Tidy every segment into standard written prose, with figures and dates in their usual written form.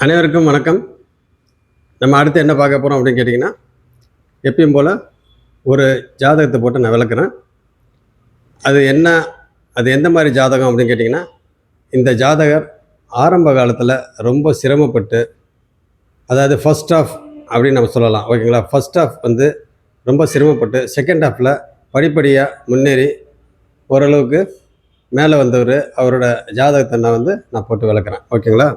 அனைவருக்கும் வணக்கம். நம்ம அடுத்து என்ன பார்க்க போகிறோம் அப்படின்னு கேட்டிங்கன்னா, எப்பயும் போல் ஒரு ஜாதகத்தை போட்டு நான் விளக்குறேன். அது எந்த மாதிரி ஜாதகம் அப்படின்னு கேட்டிங்கன்னா, இந்த ஜாதகர் ஆரம்ப காலத்தில் ரொம்ப சிரமப்பட்டு, அதாவது ஃபர்ஸ்ட் ஆஃப் அப்படின்னு நம்ம சொல்லலாம், ஓகேங்களா. ஃபர்ஸ்ட் ஆஃப் வந்து ரொம்ப சிரமப்பட்டு செகண்ட் ஹாஃபில் படிப்படியாக முன்னேறி ஓரளவுக்கு மேலே வந்தவர். அவரோட ஜாதகத்தை நான் போட்டு விளக்குறேன், ஓகேங்களா.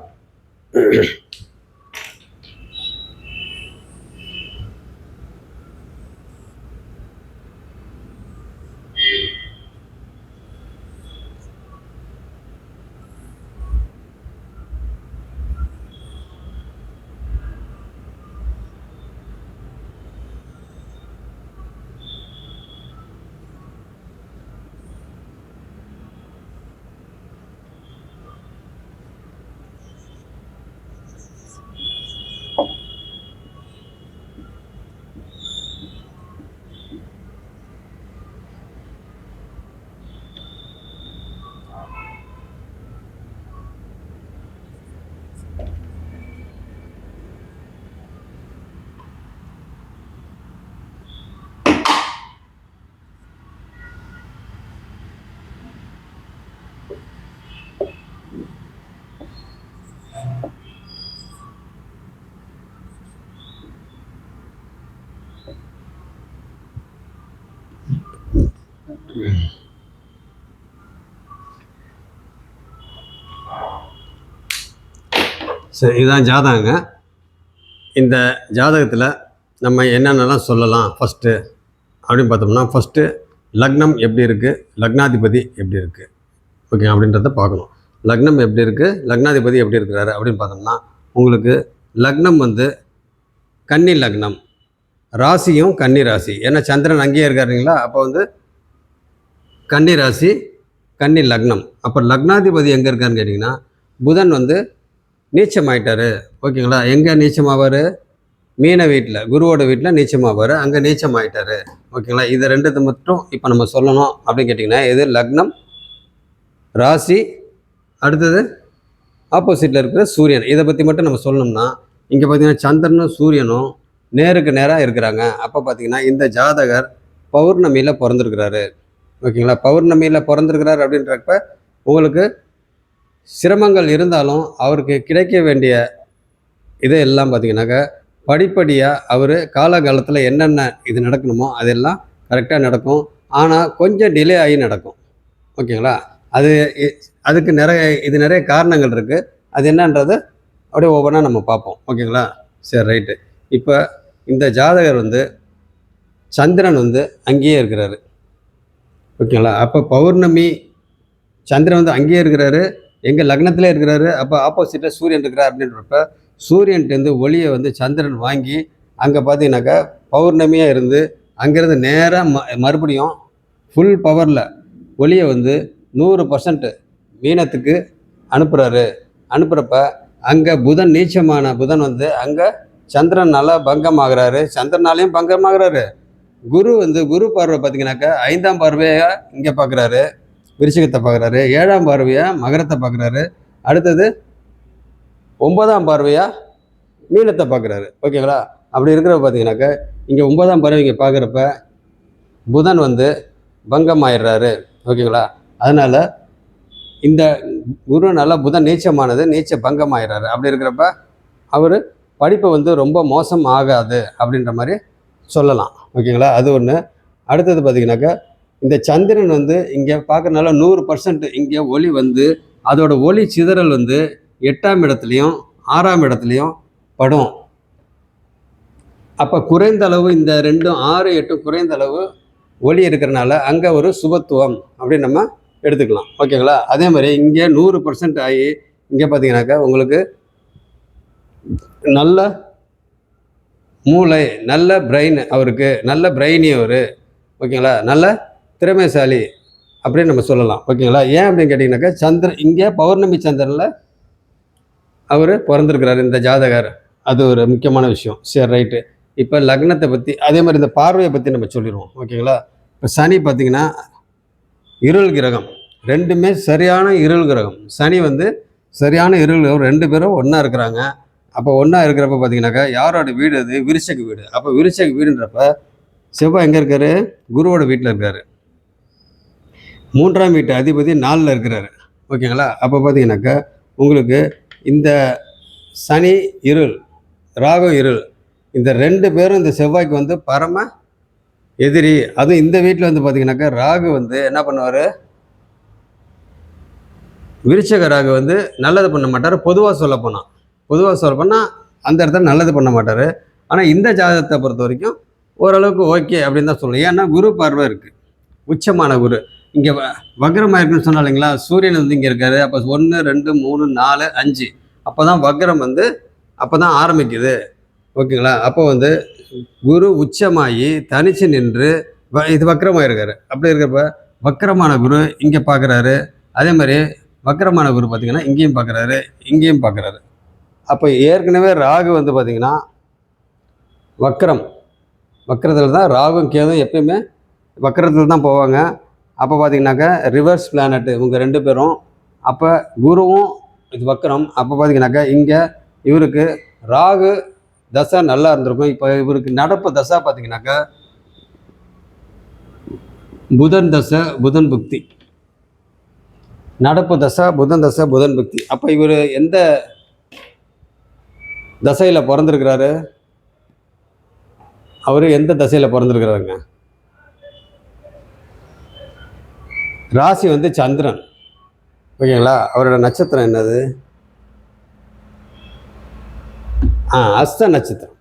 சரி, இதுதான் ஜாதகங்க. இந்த ஜாதகத்தில் நம்ம என்னென்னலாம் சொல்லலாம் ஃபஸ்ட்டு அப்படின்னு பார்த்தோம்னா, ஃபஸ்ட்டு லக்னம் எப்படி இருக்குது, லக்னாதிபதி எப்படி இருக்குது, ஓகே அப்படின்றத பார்க்கணும். லக்னம் எப்படி இருக்குது, லக்னாதிபதி எப்படி இருக்கிறாரு அப்படின்னு பார்த்தோம்னா, உங்களுக்கு லக்னம் வந்து கன்னி லக்னம், ராசியும் கன்னி ராசி. ஏன்னா சந்திரன் அங்கேயே இருக்காருங்களா, அப்போ வந்து கன்னி ராசி கன்னி லக்னம். அப்போ லக்னாதிபதி எங்கே இருக்காருன்னு கேட்டிங்கன்னா, புதன் வந்து நீச்சமாயிட்டார், ஓகேங்களா. எங்கே நீச்சமாவார்? மீன வீட்டில், குருவோட வீட்டில் நீச்சமாவார், அங்கே நீச்சமாயிட்டார், ஓகேங்களா. இது ரெண்டுத்தை மட்டும் இப்போ நம்ம சொல்லணும் அப்படின்னு கேட்டிங்கன்னா, இது லக்னம், ராசி, அடுத்தது ஆப்போசிட்டில் இருக்கிற சூரியன். இதை பற்றி மட்டும் நம்ம சொல்லணும்னா, இங்கே பார்த்திங்கன்னா சந்திரனும் சூரியனும் நேருக்கு நேராக இருக்கிறாங்க. அப்போ பார்த்திங்கன்னா இந்த ஜாதகர் பௌர்ணமியில் பிறந்திருக்கிறாரு, ஓகேங்களா. பௌர்ணமியில் பிறந்திருக்கிறார் அப்படின்றப்ப உங்களுக்கு சிரமங்கள் இருந்தாலும் அவருக்கு கிடைக்க வேண்டிய இதை எல்லாம் பார்த்திங்கனாக்கா படிப்படியாக அவர் காலகாலத்தில் என்னென்ன இது நடக்கணுமோ அதெல்லாம் கரெக்டாக நடக்கும். ஆனால் கொஞ்சம் டிலே ஆகி நடக்கும், ஓகேங்களா. அதுக்கு நிறைய காரணங்கள் இருக்குது. அது என்னன்றது அப்படியே ஒவ்வொன்றா நம்ம பார்ப்போம், ஓகேங்களா. சரி, ரைட்டு. இப்போ இந்த ஜாதகர் வந்து சந்திரன் வந்து அங்கேயே இருக்கிறாரு, ஓகேங்களா. அப்போ பௌர்ணமி சந்திரன் வந்து அங்கேயே இருக்கிறாரு, எங்கள் லக்னத்திலே இருக்கிறாரு. அப்போ ஆப்போசிட்டில் சூரியன் இருக்கிறார் அப்படின்றப்ப சூரியன்கிட்டேருந்து ஒளியை வந்து சந்திரன் வாங்கி அங்கே பார்த்தீங்கன்னாக்கா பௌர்ணமியாக இருந்து அங்கேருந்து நேராக மறுபடியும் ஃபுல் பவரில் ஒளியை வந்து 100% மீனத்துக்கு அனுப்புகிறப்ப அங்கே புதன் நீச்சமான புதன் வந்து அங்கே சந்திரனால் பங்கமாகிறாரு, சந்திரனாலையும் பங்கமாகிறாரு. குரு வந்து குரு பார்வை பார்த்திங்கனாக்கா 5ஆம் பார்வையாக இங்கே பார்க்குறாரு, விருச்சிகத்தை பார்க்குறாரு. 7ஆம் பார்வையாக மகரத்தை பார்க்குறாரு. அடுத்தது 9ஆம் பார்வையாக மீனத்தை பார்க்குறாரு, ஓகேங்களா. அப்படி இருக்கிறப்ப பார்த்தீங்கன்னாக்கா இங்கே 9ஆம் பார்வை இங்கே பார்க்குறப்ப புதன் வந்து பங்கமாயிடுறாரு, ஓகேங்களா. அதனால் இந்த குருனால புதன் நீச்ச பங்கமாயிடுறாரு. அப்படி இருக்கிறப்ப அவர் படிப்பை வந்து ரொம்ப மோசம் ஆகாது அப்படின்ற மாதிரி சொல்லலாம், ஓகேங்களா. அது ஒன்று. அடுத்தது பார்த்திங்கனாக்கா இந்த சந்திரன் வந்து இங்கே பார்க்குறதுனால 100% இங்கே ஒளி வந்து அதோட ஒளி சிதறல் வந்து 8ஆம் இடத்துலையும் 6ஆம் இடத்துலையும் படும். அப்போ குறைந்த அளவு இந்த 2, 6, 8 குறைந்த அளவு ஒளி இருக்கிறனால அங்கே ஒரு சுபத்துவம் அப்படின்னு நம்ம எடுத்துக்கலாம், ஓகேங்களா. அதே மாதிரி இங்கே 100% ஆகி இங்கே பார்த்தீங்கன்னாக்கா உங்களுக்கு நல்ல மூளை, நல்ல பிரெயின், அவருக்கு நல்ல பிரெயினி அவர், ஓகேங்களா. நல்ல திறமைசாலி அப்படின்னு நம்ம சொல்லலாம், ஓகேங்களா. ஏன் அப்படின்னு கேட்டிங்கனாக்கா சந்திரன் இங்கே பௌர்ணமி சந்திரனில் அவர் பிறந்திருக்கிறார் இந்த ஜாதகர். அது ஒரு முக்கியமான விஷயம். சரி, ரைட்டு. இப்போ லக்னத்தை பற்றி அதே மாதிரி இந்த பார்வையை பற்றி நம்ம சொல்லிடுவோம், ஓகேங்களா. இப்போ சனி பார்த்திங்கன்னா இருள் கிரகம், ரெண்டுமே சரியான இருள் கிரகம். சனி வந்து சரியான இருள் கிரகம், 2 பேரும் ஒன்றா இருக்கிறாங்க. அப்போ ஒன்றா இருக்கிறப்ப பார்த்தீங்கன்னாக்கா யாரோட வீடு அது? விருச்சக வீடு. அப்போ விருச்சக வீடுன்றப்ப செவ்வாய் எங்கே இருக்கார்? குருவோட வீட்டில் இருக்கார். 3ஆம் வீட்டு அதிபதி 4ல் இருக்கிறாரு. ஓகேங்களா? அப்போ பார்த்தீங்கன்னாக்கா உங்களுக்கு இந்த சனி இருள், ராகு இருள், இந்த 2 பேரும் இந்த செவ்வாய்க்கு வந்து பரம எதிரி. அதுவும் இந்த வீட்டில் வந்து பார்த்தீங்கன்னாக்கா ராகு வந்து என்ன பண்ணுவார்? விருச்சக ராகு வந்து நல்லது பண்ண மாட்டார். பொதுவாக சொல்ல போனால் அந்த இடத்துல நல்லது பண்ண மாட்டார். ஆனால் இந்த ஜாதகத்தை பொறுத்த வரைக்கும் ஓரளவுக்கு ஓகே அப்படின்னு தான் சொல்லணும். ஏன்னா குரு பார்வை இருக்குது, உச்சமான குரு. இங்கே வக்ரமாக இருக்குன்னு சொன்னா இல்லைங்களா? சூரியன் வந்து இங்கே இருக்காரு. அப்போ 1 2 3 4 5 அப்போ தான் வக்ரம் வந்து அப்போ தான் ஆரம்பிக்குது. ஓகேங்களா? அப்போ வந்து குரு உச்சமாகி தனிச்சு நின்று இது வக்ரமாக இருக்காரு. அப்படி இருக்கிறப்ப வக்ரமான குரு இங்கே பார்க்குறாரு. அதே மாதிரி வக்ரமான குரு பார்த்திங்கன்னா இங்கேயும் பார்க்குறாரு, இங்கேயும் பார்க்குறாரு. அப்போ ஏற்கனவே ராகு வந்து பார்த்திங்கன்னா வக்ரத்தில் தான் ராகும் கேதும் எப்பயுமே வக்ரத்தில் தான் போவாங்க. அப்போ பார்த்தீங்கன்னாக்கா ரிவர்ஸ் பிளானட்டு இவங்க 2 பேரும். அப்போ குருவும் இது வக்ரம். அப்போ பார்த்தீங்கன்னாக்கா இங்கே இவருக்கு ராகு தசை நல்லா இருந்திருக்கும். இப்போ இவருக்கு நடப்பு தசை பார்த்தீங்கன்னாக்கா புதன் தசை, புதன் புக்தி. நடப்பு தசை புதன் தசை, புதன் புக்தி. அப்போ இவர் எந்த தசையில் பிறந்திருக்கிறாரு? அவர் எந்த தசையில் பிறந்திருக்கிறாருங்க? ராசி வந்து சந்திரன். ஓகேங்களா? அவரோட நட்சத்திரம் என்னது? அஸ்த நட்சத்திரம்.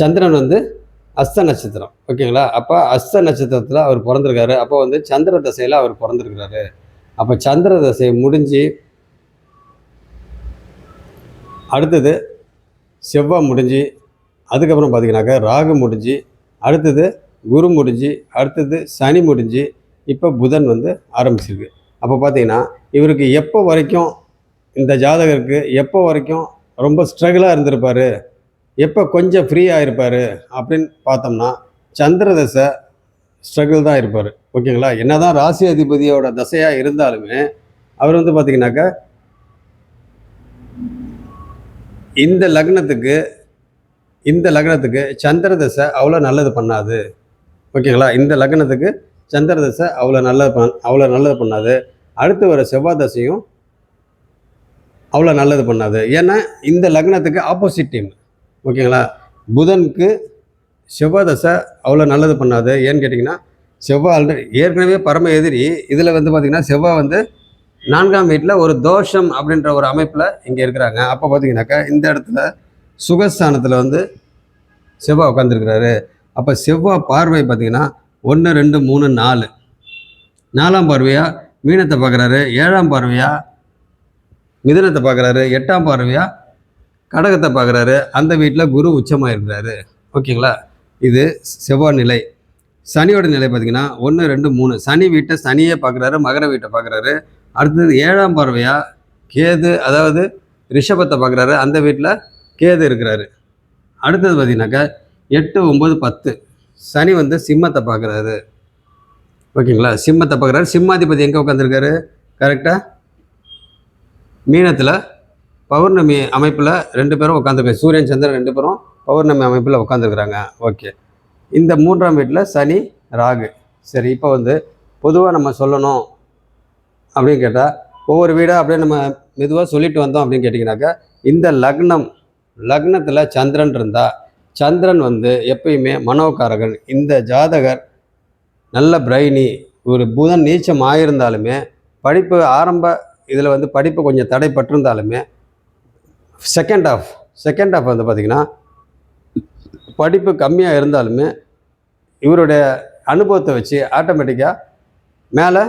சந்திரன் வந்து அஸ்த நட்சத்திரம். ஓகேங்களா? அப்போ அஸ்த நட்சத்திரத்தில் அவர் பிறந்திருக்காரு. அப்போ வந்து சந்திர தசையில் அவர் பிறந்திருக்கிறாரு. அப்போ சந்திர தசை முடிஞ்சு அடுத்தது செவ்வாய் முடிஞ்சு, அதுக்கப்புறம் பார்த்தீங்கன்னாக்கா ராகு முடிஞ்சு, அடுத்தது குரு முடிஞ்சு, அடுத்தது சனி முடிஞ்சு, இப்போ புதன் வந்து ஆரம்பிச்சிருக்கு. அப்போ பார்த்தீங்கன்னா இவருக்கு எப்போ வரைக்கும், இந்த ஜாதகருக்கு எப்போ வரைக்கும் ரொம்ப ஸ்ட்ரகிளாக இருந்திருப்பார், எப்போ கொஞ்சம் ஃப்ரீயாக இருப்பார் அப்படின்னு பார்த்தோம்னா சந்திர தசை ஸ்ட்ரகிள் தான் இருப்பார். ஓகேங்களா? என்ன தான் ராசி அதிபதியோட தசையாக இருந்தாலுமே அவர் வந்து பார்த்திங்கனாக்கா இந்த லக்னத்துக்கு சந்திர தசை அவ்வளோ நல்லது பண்ணாது. ஓகேங்களா? இந்த லக்னத்துக்கு சந்திர தசை அவ்வளோ நல்லது பண்ணாது. அடுத்து வர செவ்வாய் தசையும் அவ்வளோ நல்லது பண்ணாது. ஏன்னா இந்த லக்னத்துக்கு ஆப்போசிட் டீம். ஓகேங்களா? புதனுக்கு செவ்வாய் தசை அவ்வளோ நல்லது பண்ணாது. ஏன்னு கேட்டிங்கன்னா செவ்வாய் ஆல்ரெடி ஏற்கனவே பரம எதிரி. இதில் வந்து பார்த்திங்கன்னா செவ்வாய் வந்து 4ஆம் வீட்டில் ஒரு தோஷம் அப்படின்ற ஒரு அமைப்பில் இங்கே இருக்கிறாங்க. அப்போ பார்த்தீங்கன்னாக்கா இந்த இடத்துல சுகஸ்தானத்தில் வந்து செவ்வாய் உட்காந்துருக்கிறாரு. அப்போ செவ்வாய் பார்வை பார்த்திங்கன்னா 1 2 3 4 4ஆம் பார்வையாக மீனத்தை பார்க்குறாரு, 7ஆம் பார்வையாக மிதுனத்தை பார்க்குறாரு, 8ஆம் பார்வையாக கடகத்தை பார்க்குறாரு. அந்த வீட்டில் குரு உச்சமாக இருக்கிறாரு. ஓகேங்களா? இது செவ்வாய் நிலை. சனியோட நிலை பார்த்திங்கன்னா 1 2 3 சனி வீட்டை சனியே பார்க்குறாரு, மகர வீட்டை பார்க்குறாரு. அடுத்தது 7ஆம் பார்வையாக கேது, அதாவது ரிஷபத்தை பார்க்குறாரு, அந்த வீட்டில் கேது இருக்கிறாரு. அடுத்தது பார்த்திங்கனாக்கா 8 9 10 சனி வந்து சிம்மத்தை பார்க்குறாரு. ஓகேங்களா? சிம்மத்தை பார்க்குறாரு. சிம்மாதிபதி எங்கே உட்காந்துருக்காரு? கரெக்டாக மீனத்தில் பௌர்ணமி அமைப்பில் 2 பேரும் உட்காந்துருக்காங்க. சூரியன் சந்திரன் 2 பேரும் பௌர்ணமி அமைப்பில் உட்காந்துருக்குறாங்க. ஓகே. இந்த 3ஆம் வீட்டில் சனி ராகு. சரி, இப்போ வந்து பொதுவாக நம்ம சொல்லணும் அப்படின்னு கேட்டால் ஒவ்வொரு வீடாக அப்படியே நம்ம மெதுவாக சொல்லிட்டு வந்தோம் அப்படின்னு கேட்டிங்கனாக்கா இந்த லக்னத்தில் சந்திரன் இருந்தால், சந்திரன் வந்து எப்பயுமே மனோகாரகன். இந்த ஜாதகர் நல்ல பிரைனி. ஒரு புதன் நீச்சம் ஆகியிருந்தாலுமே படிப்பு இதில் வந்து படிப்பு கொஞ்சம் தடைப்பட்டிருந்தாலுமே செகண்ட் ஆஃப் வந்து பார்த்திங்கன்னா படிப்பு கம்மியாக இருந்தாலுமே இவருடைய அனுபவத்தை வச்சு ஆட்டோமேட்டிக்காக மேலே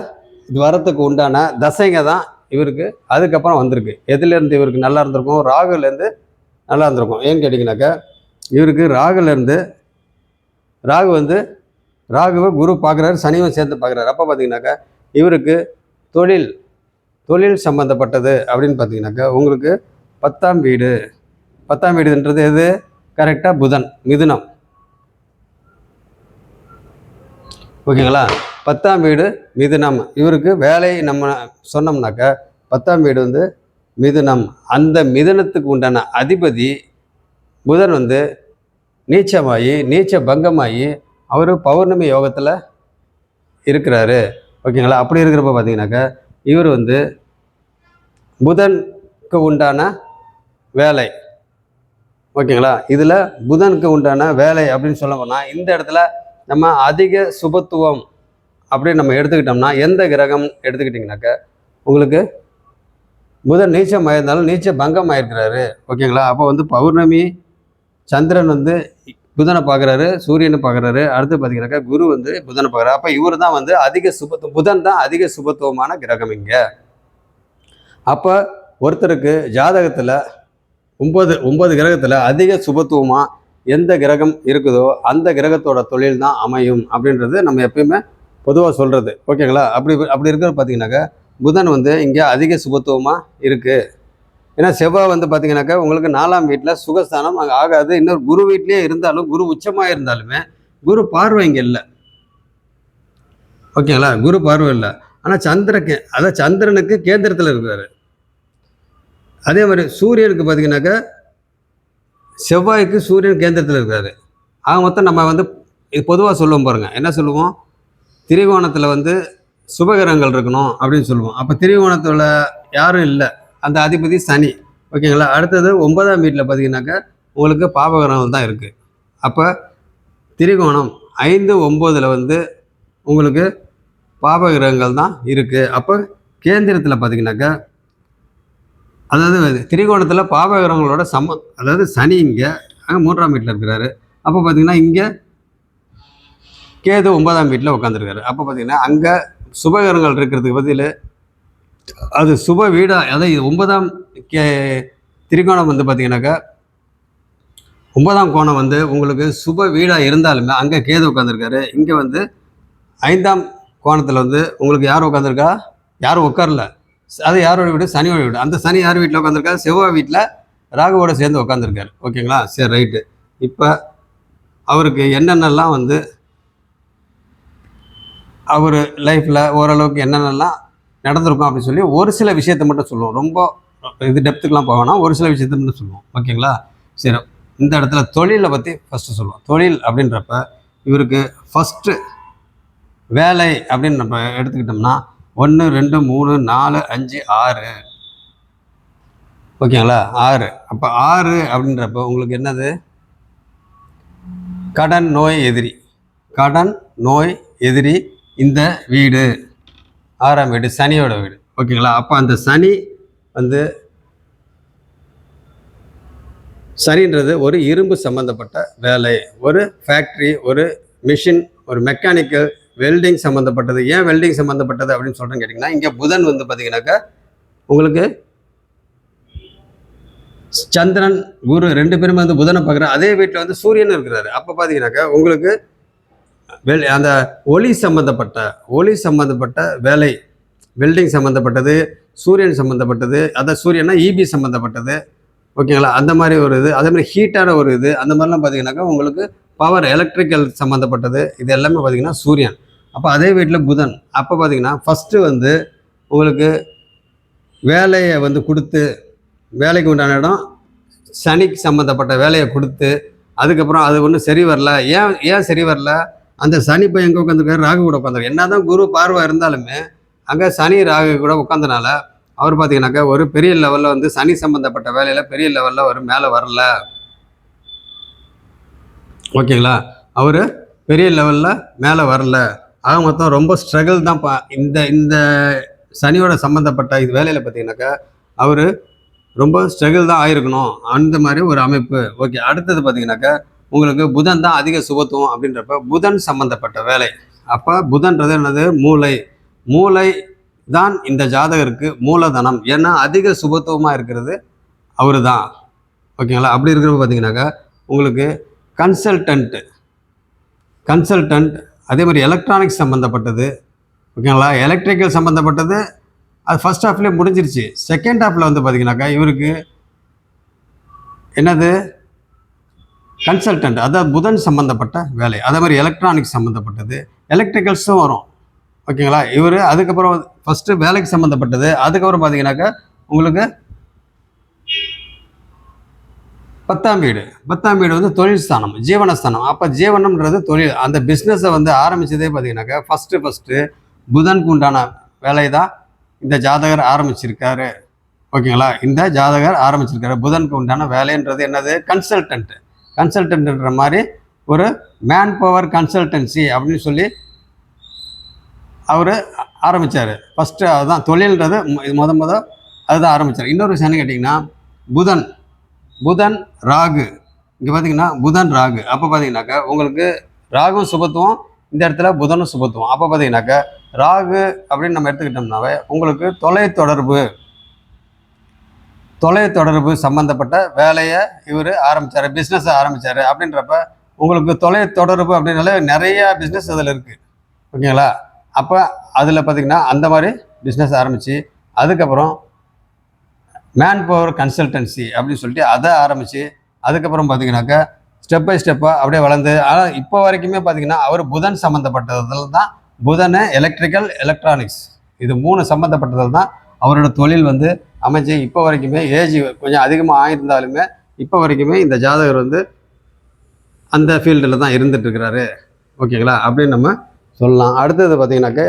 இது வரத்துக்கு உண்டான தசைங்க தான் இவருக்கு அதுக்கப்புறம் வந்திருக்கு. எதுலேருந்து இவருக்கு நல்லா இருந்திருக்கும்? ராகுலேருந்து நல்லா இருந்திருக்கும். ஏன்னு கேட்டிங்கனாக்கா இவருக்கு ராகுவை குரு பார்க்குறாரு, சனியும் சேர்ந்து பார்க்குறாரு. அப்போ பார்த்தீங்கன்னாக்கா இவருக்கு தொழில் சம்மந்தப்பட்டது அப்படின்னு பார்த்தீங்கன்னாக்கா உங்களுக்கு 10ஆம் வீடுன்றது எது? கரெக்டாக புதன், மிதுனம். ஓகேங்களா? 10ஆம் வீடு மிதுனம். இவருக்கு வேலை நம்ம சொன்னோம்னாக்கா 10ஆம் வீடு வந்து மிதுனம். அந்த மிதுனத்துக்கு உண்டான அதிபதி புதன் வந்து நீச்சமாகி நீச்ச பங்கமாகி அவர் பௌர்ணமி யோகத்தில் இருக்கிறாரு. ஓகேங்களா? அப்படி இருக்கிறப்ப பார்த்தீங்கன்னாக்கா இவர் வந்து புதனுக்கு உண்டான வேலை. ஓகேங்களா? இதில் புதனுக்கு உண்டான வேலை அப்படின்னு சொல்ல போனால் இந்த இடத்துல நம்ம அதிக சுபத்துவம் அப்படின்னு நம்ம எடுத்துக்கிட்டோம்னா எந்த கிரகம் எடுத்துக்கிட்டிங்கனாக்கா உங்களுக்கு புதன் நீச்சம் ஆயிருந்தாலும் நீச்ச பங்கம் ஆயிருக்கிறாரு. ஓகேங்களா? அப்போ வந்து பௌர்ணமி சந்திரன் வந்து புதனை பார்க்குறாரு, சூரியனை பார்க்குறாரு, அடுத்து பார்த்தீங்கன்னாக்கா குரு வந்து புதனை பார்க்குறாரு. அப்போ இவர் தான் வந்து அதிக சுபத்துவம், புதன் தான் அதிக சுபத்துவமான கிரகம் இங்கே. அப்போ ஒருத்தருக்கு ஜாதகத்தில் ஒன்பது கிரகத்தில் அதிக சுபத்துவமாக எந்த கிரகம் இருக்குதோ அந்த கிரகத்தோட தொழில் தான் அமையும் அப்படின்றது நம்ம எப்பயுமே பொதுவாக சொல்கிறது. ஓகேங்களா? அப்படி இருக்கிற பார்த்தீங்கன்னாக்கா புதன் வந்து இங்கே அதிக சுபத்துவமாக இருக்குது. ஏன்னா செவ்வாய் வந்து பார்த்தீங்கன்னாக்கா உங்களுக்கு 4ஆம் வீட்டில் சுகஸ்தானம் அங்கே ஆகாது. இன்னொரு குரு வீட்லேயே இருந்தாலும் குரு உச்சமாக இருந்தாலுமே குரு பார்வை இங்கே இல்லை. ஓகேங்களா? குரு பார்வை இல்லை. ஆனால் சந்திரனுக்கு கேந்திரத்தில் இருக்கிறாரு. அதே மாதிரி சூரியனுக்கு பார்த்தீங்கன்னாக்கா செவ்வாய்க்கு சூரியன் கேந்திரத்தில் இருக்காரு. ஆக மொத்தம் நம்ம வந்து இது பொதுவாக சொல்லுவோம் பாருங்கள். என்ன சொல்லுவோம்? திரிகோணத்தில் வந்து சுபகிரகங்கள் இருக்கணும் அப்படின்னு சொல்லுவோம். அப்போ திரிகோணத்தில் யாரும் இல்லை, அந்த அதிபதி சனி. ஓகேங்களா? அடுத்தது 9ஆம் வீட்டில் பார்த்தீங்கன்னாக்கா உங்களுக்கு பாபகிரகங்கள் தான் இருக்குது. அப்போ திரிகோணம் 5, 9 வந்து உங்களுக்கு பாபகிரகங்கள் தான் இருக்குது. அப்போ கேந்திரத்தில் பார்த்தீங்கன்னாக்கா அதாவது திரிகோணத்தில் பாபகிரகங்களோட அதாவது சனி இங்கே 3ஆம் வீட்டில் இருக்கிறாரு. அப்போ பார்த்தீங்கன்னா இங்கே கேது 9ஆம் வீட்டில் உட்காந்துருக்காரு. அப்போ பார்த்தீங்கன்னா அங்கே சுபகிரகங்கள் இருக்கிறதுக்கு பதில் அது சுப வீடாக, அதாவது 9ஆம் திரிகோணம் வந்து பார்த்தீங்கன்னாக்கா 9ஆம் கோணம் வந்து உங்களுக்கு சுப வீடாக இருந்தாலுமே அங்கே கேது உட்காந்துருக்காரு. இங்கே வந்து 5ஆம் கோணத்தில் வந்து உங்களுக்கு யார் உட்காந்துருக்கா? யாரும் உட்காரல. அது யாரோட வீடு? சனியோட வீடு. அந்த சனி யார் வீட்டில் உட்காந்துருக்காரு? செவ்வாய் வீட்டில் ராகுவோட சேர்ந்து உட்காந்துருக்காரு. ஓகேங்களா? சரி, ரைட்டு. இப்போ அவருக்கு என்னென்னலாம் வந்து அவர் லைஃப்பில் ஓரளவுக்கு என்னென்னலாம் நடந்திருக்கும் அப்படின்னு சொல்லி ஒரு சில விஷயத்தை மட்டும் சொல்லுவோம். ரொம்ப இது டெப்த்துக்கெலாம் போவேன்னா ஒரு சில விஷயத்தை மட்டும் சொல்லுவோம். ஓகேங்களா? சரி, இந்த இடத்துல தொழிலை பற்றி ஃபஸ்ட்டு சொல்லுவோம். தொழில் அப்படின்றப்ப இவருக்கு ஃபஸ்ட்டு வேலை அப்படின்னு நம்ம எடுத்துக்கிட்டோம்னா 1, 2, 3, 4, 5, 6. ஓகேங்களா? 6. அப்போ 6 அப்படின்றப்ப உங்களுக்கு என்னது? கடன் நோய் எதிரி. கடன் நோய் எதிரி இந்த வீடு 6ஆம் வீடு, சனியோட வீடு. ஓகேங்களா? அப்போ அந்த சனி வந்து சனின்றது ஒரு இரும்பு சம்மந்தப்பட்ட வேலை, ஒரு ஃபேக்ட்ரி, ஒரு மிஷின், ஒரு மெக்கானிக்கல், வெல்டிங் சம்மந்தப்பட்டது. ஏன் வெல்டிங் சம்மந்தப்பட்டது அப்படின்னு சொல்கிறேன்னு கேட்டிங்கன்னா இங்கே புதன் வந்து பார்த்தீங்கன்னாக்கா உங்களுக்கு சந்திரன் குரு 2 பேருமே வந்து புதனை பார்க்குறாரு. அதே வீட்டில் வந்து சூரியன் இருக்கிறாரு. அப்போ பார்த்தீங்கன்னாக்கா உங்களுக்கு அந்த ஒளி சம்மந்தப்பட்ட வேலை, வெல்டிங் சம்மந்தப்பட்டது, சூரியன் சம்மந்தப்பட்டது, அதாவது சூரியன்னா இபி சம்மந்தப்பட்டது. ஓகேங்களா? அந்த மாதிரி ஒரு இது, அதே மாதிரி ஹீட்டான ஒரு இது, அந்த மாதிரிலாம் பார்த்தீங்கன்னாக்கா உங்களுக்கு பவர், எலக்ட்ரிக்கல் சம்மந்தப்பட்டது. இது எல்லாமே பார்த்தீங்கன்னா சூரியன். அப்போ அதே வீட்டில் புதன். அப்போ பார்த்தீங்கன்னா ஃபஸ்ட்டு வந்து உங்களுக்கு வேலையை வந்து கொடுத்து, வேலைக்கு உண்டான இடம் சனிக்கு சம்மந்தப்பட்ட வேலையை கொடுத்து, அதுக்கப்புறம் அது ஒன்றும் சரி வரல. ஏன் சரி வரல? அந்த சனி போய் எங்கே உட்காந்துருக்காரு? ராகு கூட உட்காந்துருக்காரு. என்ன தான் குரு பார்வை இருந்தாலுமே அங்கே சனி ராகு கூட உட்காந்தனால அவர் பார்த்தீங்கன்னாக்கா ஒரு பெரிய லெவலில் வந்து சனி சம்மந்தப்பட்ட வேலையில் பெரிய லெவலில் அவர் மேலே வரல. ஓகேங்களா? அவர் பெரிய லெவலில் மேலே வரல. ஆக மொத்தம் ரொம்ப ஸ்ட்ரகிள் தான். இந்த சனியோட சம்மந்தப்பட்ட இது வேலையில் பார்த்தீங்கன்னாக்கா அவர் ரொம்ப ஸ்ட்ரகிள் தான் ஆயிருக்கணும், அந்த மாதிரி ஒரு அமைப்பு. ஓகே, அடுத்தது பார்த்தீங்கன்னாக்கா உங்களுக்கு புதன் தான் அதிக சுபத்துவம் அப்படின்றப்ப புதன் சம்மந்தப்பட்ட வேலை. அப்போ புதன்றது என்னது? மூளை தான் இந்த ஜாதகருக்கு மூலதனம். ஏன்னா அதிக சுபத்துவமாக இருக்கிறது அவர் தான். ஓகேங்களா? அப்படி இருக்கிறப்ப பார்த்தீங்கன்னாக்கா உங்களுக்கு கன்சல்டன்ட், அதே மாதிரி எலக்ட்ரானிக்ஸ் சம்மந்தப்பட்டது. ஓகேங்களா? எலக்ட்ரிக்கல் சம்மந்தப்பட்டது அது ஃபஸ்ட் ஹாஃப்லேயே முடிஞ்சிருச்சு. செகண்ட் ஹாஃபில் வந்து பார்த்தீங்கன்னாக்கா இவருக்கு என்னது? கன்சல்டன்ட், அதாவது புதன் சம்மந்தப்பட்ட வேலை. அதே மாதிரி எலக்ட்ரானிக்ஸ் சம்மந்தப்பட்டது, எலக்ட்ரிக்கல்ஸும் வரும். ஓகேங்களா? இவர் அதுக்கப்புறம் ஃபஸ்ட்டு வேலைக்கு சம்மந்தப்பட்டது, அதுக்கப்புறம் பார்த்தீங்கன்னாக்கா உங்களுக்கு 10ஆம் வீடு. 10ஆம் வீடு வந்து தொழில் ஸ்தானம், ஜீவனஸ்தானம். அப்போ ஜீவனம்ன்றது தொழில். அந்த பிஸ்னஸை வந்து ஆரம்பித்ததே பார்த்தீங்கன்னாக்கா ஃபஸ்ட்டு புதனுக்கு உண்டான வேலை தான் இந்த ஜாதகர் ஆரம்பிச்சிருக்காரு. ஓகேங்களா? இந்த ஜாதகர் ஆரம்பிச்சிருக்காரு. புதனுக்கு உண்டான வேலைன்றது என்னது? கன்சல்டன்ட்ன்ற மாதிரி ஒரு மேன் பவர் கன்சல்டன்சி அப்படின்னு சொல்லி அவர் ஆரம்பித்தார். ஃபஸ்ட்டு அதுதான் தொழில்ன்றது முத அதுதான் ஆரம்பித்தார். இன்னொரு விஷயம் என்ன கேட்டிங்கன்னா, புதன் ராகு. இங்கே பார்த்தீங்கன்னா புதன் ராகு. அப்போ பார்த்தீங்கன்னாக்கா உங்களுக்கு ராகும் சுபத்துவம், இந்த இடத்துல புதனும் சுபத்துவம். அப்போ பார்த்தீங்கன்னாக்கா ராகு அப்படின்னு நம்ம எடுத்துக்கிட்டோம்னாவே உங்களுக்கு தொலைத்தொடர்பு சம்மந்தப்பட்ட வேலையை இவர் ஆரம்பித்தார், பிஸ்னஸை ஆரம்பித்தார். அப்படின்றப்ப உங்களுக்கு தொலைத்தொடர்பு அப்படின்னாலே நிறையா பிஸ்னஸ் அதில் இருக்குது. ஓகேங்களா? அப்போ அதில் பார்த்திங்கன்னா அந்த மாதிரி பிஸ்னஸ் ஆரம்பித்து அதுக்கப்புறம் மேன் பவர் கன்சல்டன்சி அப்படின்னு சொல்லிட்டு அதை ஆரம்பித்து அதுக்கப்புறம் பார்த்திங்கனாக்கா ஸ்டெப் பை ஸ்டெப்பாக அப்படியே வளர்ந்து, ஆனால் இப்போ வரைக்குமே பார்த்திங்கன்னா அவர் புதன் சம்மந்தப்பட்டதில் தான், புதனை எலக்ட்ரானிக்ஸ் இது 3 சம்மந்தப்பட்டதில் தான் அவரோட தொழில் வந்து அமைச்சு இப்போ வரைக்குமே ஏஜ் கொஞ்சம் அதிகமாக ஆகியிருந்தாலுமே இப்போ வரைக்குமே இந்த ஜாதகர் வந்து அந்த ஃபீல்டில் தான் இருந்துகிட்ருக்கிறாரு. ஓகேங்களா? அப்படின்னு நம்ம சொல்லலாம். அடுத்தது பார்த்தீங்கன்னாக்க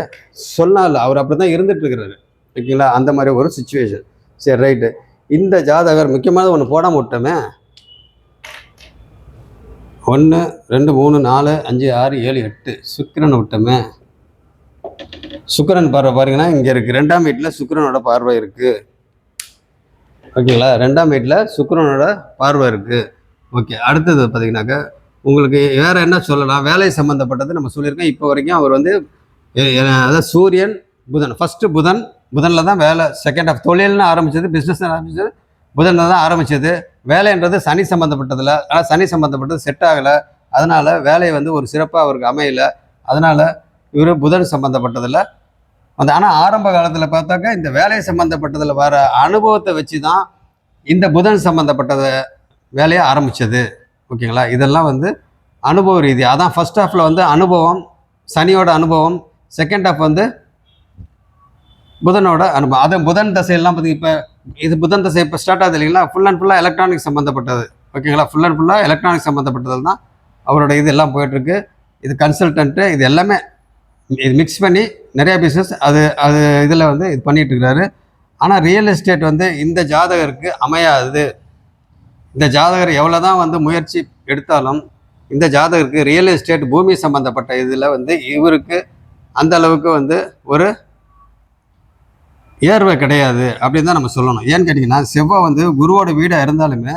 சொன்னால் அவர் அப்படி தான் இருந்துகிட்ருக்கிறாரு. ஓகேங்களா? அந்த மாதிரி ஒரு சுச்சுவேஷன். சரி, ரைட்டு. இந்த ஜாதகர் முக்கியமானது ஒன்று போடாமல் விட்டோமே. 1 2 3 4 5 6 7 8 சுக்கிரனை விட்டோமே. சுக்கிரன் பார்வை பாருங்கன்னா இங்கே இருக்குது. 2ஆம் வீட்டில் சுக்கிரனோட பார்வை இருக்குது. ஓகேங்களா? 2ஆம் வீட்டில் சுக்கிரனோட பார்வை இருக்குது. ஓகே. அடுத்தது பார்த்தீங்கன்னாக்கா உங்களுக்கு வேறு என்ன சொல்லலாம்? வேலை சம்மந்தப்பட்டது நம்ம சொல்லியிருக்கோம். இப்போ வரைக்கும் அவர் வந்து அதாவது சூரியன் புதன். ஃபஸ்ட்டு புதனில் தான் வேலை. செகண்ட் ஆஃப் தொழில்னு ஆரம்பித்தது, பிஸ்னஸ் ஆரம்பித்தது புதனில் தான் ஆரம்பித்தது. வேலைன்றது சனி சம்மந்தப்பட்டதில், ஆனால் சனி சம்மந்தப்பட்டது செட் ஆகலை. அதனால் வேலை வந்து ஒரு சிறப்பாக அவருக்கு அமையலை. அதனால் இவர் புதன் சம்மந்தப்பட்டதில் அந்த, ஆனால் ஆரம்ப காலத்தில் பார்த்தாக்கா இந்த வேலை சம்மந்தப்பட்டதில் வர அனுபவத்தை வச்சு தான் இந்த புதன் சம்மந்தப்பட்டத வேலையை ஆரம்பித்தது. ஓகேங்களா? இதெல்லாம் வந்து அனுபவ ரீதி. அதான் ஃபஸ்ட் ஹாஃபில் வந்து அனுபவம், சனியோட அனுபவம். செகண்ட் ஹாஃப் வந்து புதனோட அனுபவம். அது புதன் தசையெல்லாம் பார்த்திங்க. இப்போ இது புதன் தசை இப்போ ஸ்டார்ட் ஆகுது இல்லைங்களா? ஃபுல் அண்ட் ஃபுல்லாக எலக்ட்ரானிக்ஸ் சம்மந்தப்பட்டது. ஓகேங்களா? ஃபுல் அண்ட் ஃபுல்லாக எலக்ட்ரானிக்ஸ் சம்மந்தப்பட்டது தான் அவரோட இது எல்லாம் போயிட்டுருக்கு. இது கன்சல்டன்ட்டு, இது எல்லாமே இது மிக்ஸ் பண்ணி நிறையா பிஸ்னஸ் அது இதில் வந்து இது பண்ணிகிட்ருக்கிறாரு. ஆனால் ரியல் எஸ்டேட் வந்து இந்த ஜாதகருக்கு அமையாது. இந்த ஜாதகர் எவ்வளோ தான் வந்து முயற்சி எடுத்தாலும் இந்த ஜாதகருக்கு ரியல் எஸ்டேட் பூமி சம்மந்தப்பட்ட இதில் வந்து இவருக்கு அந்த அளவுக்கு வந்து ஒரு ஏர்வை கிடையாது அப்படின்னு தான் நம்ம சொல்லணும். ஏன்னு கேட்டிங்கன்னா செவ்வாய் வந்து குருவோட வீடாக இருந்தாலுமே,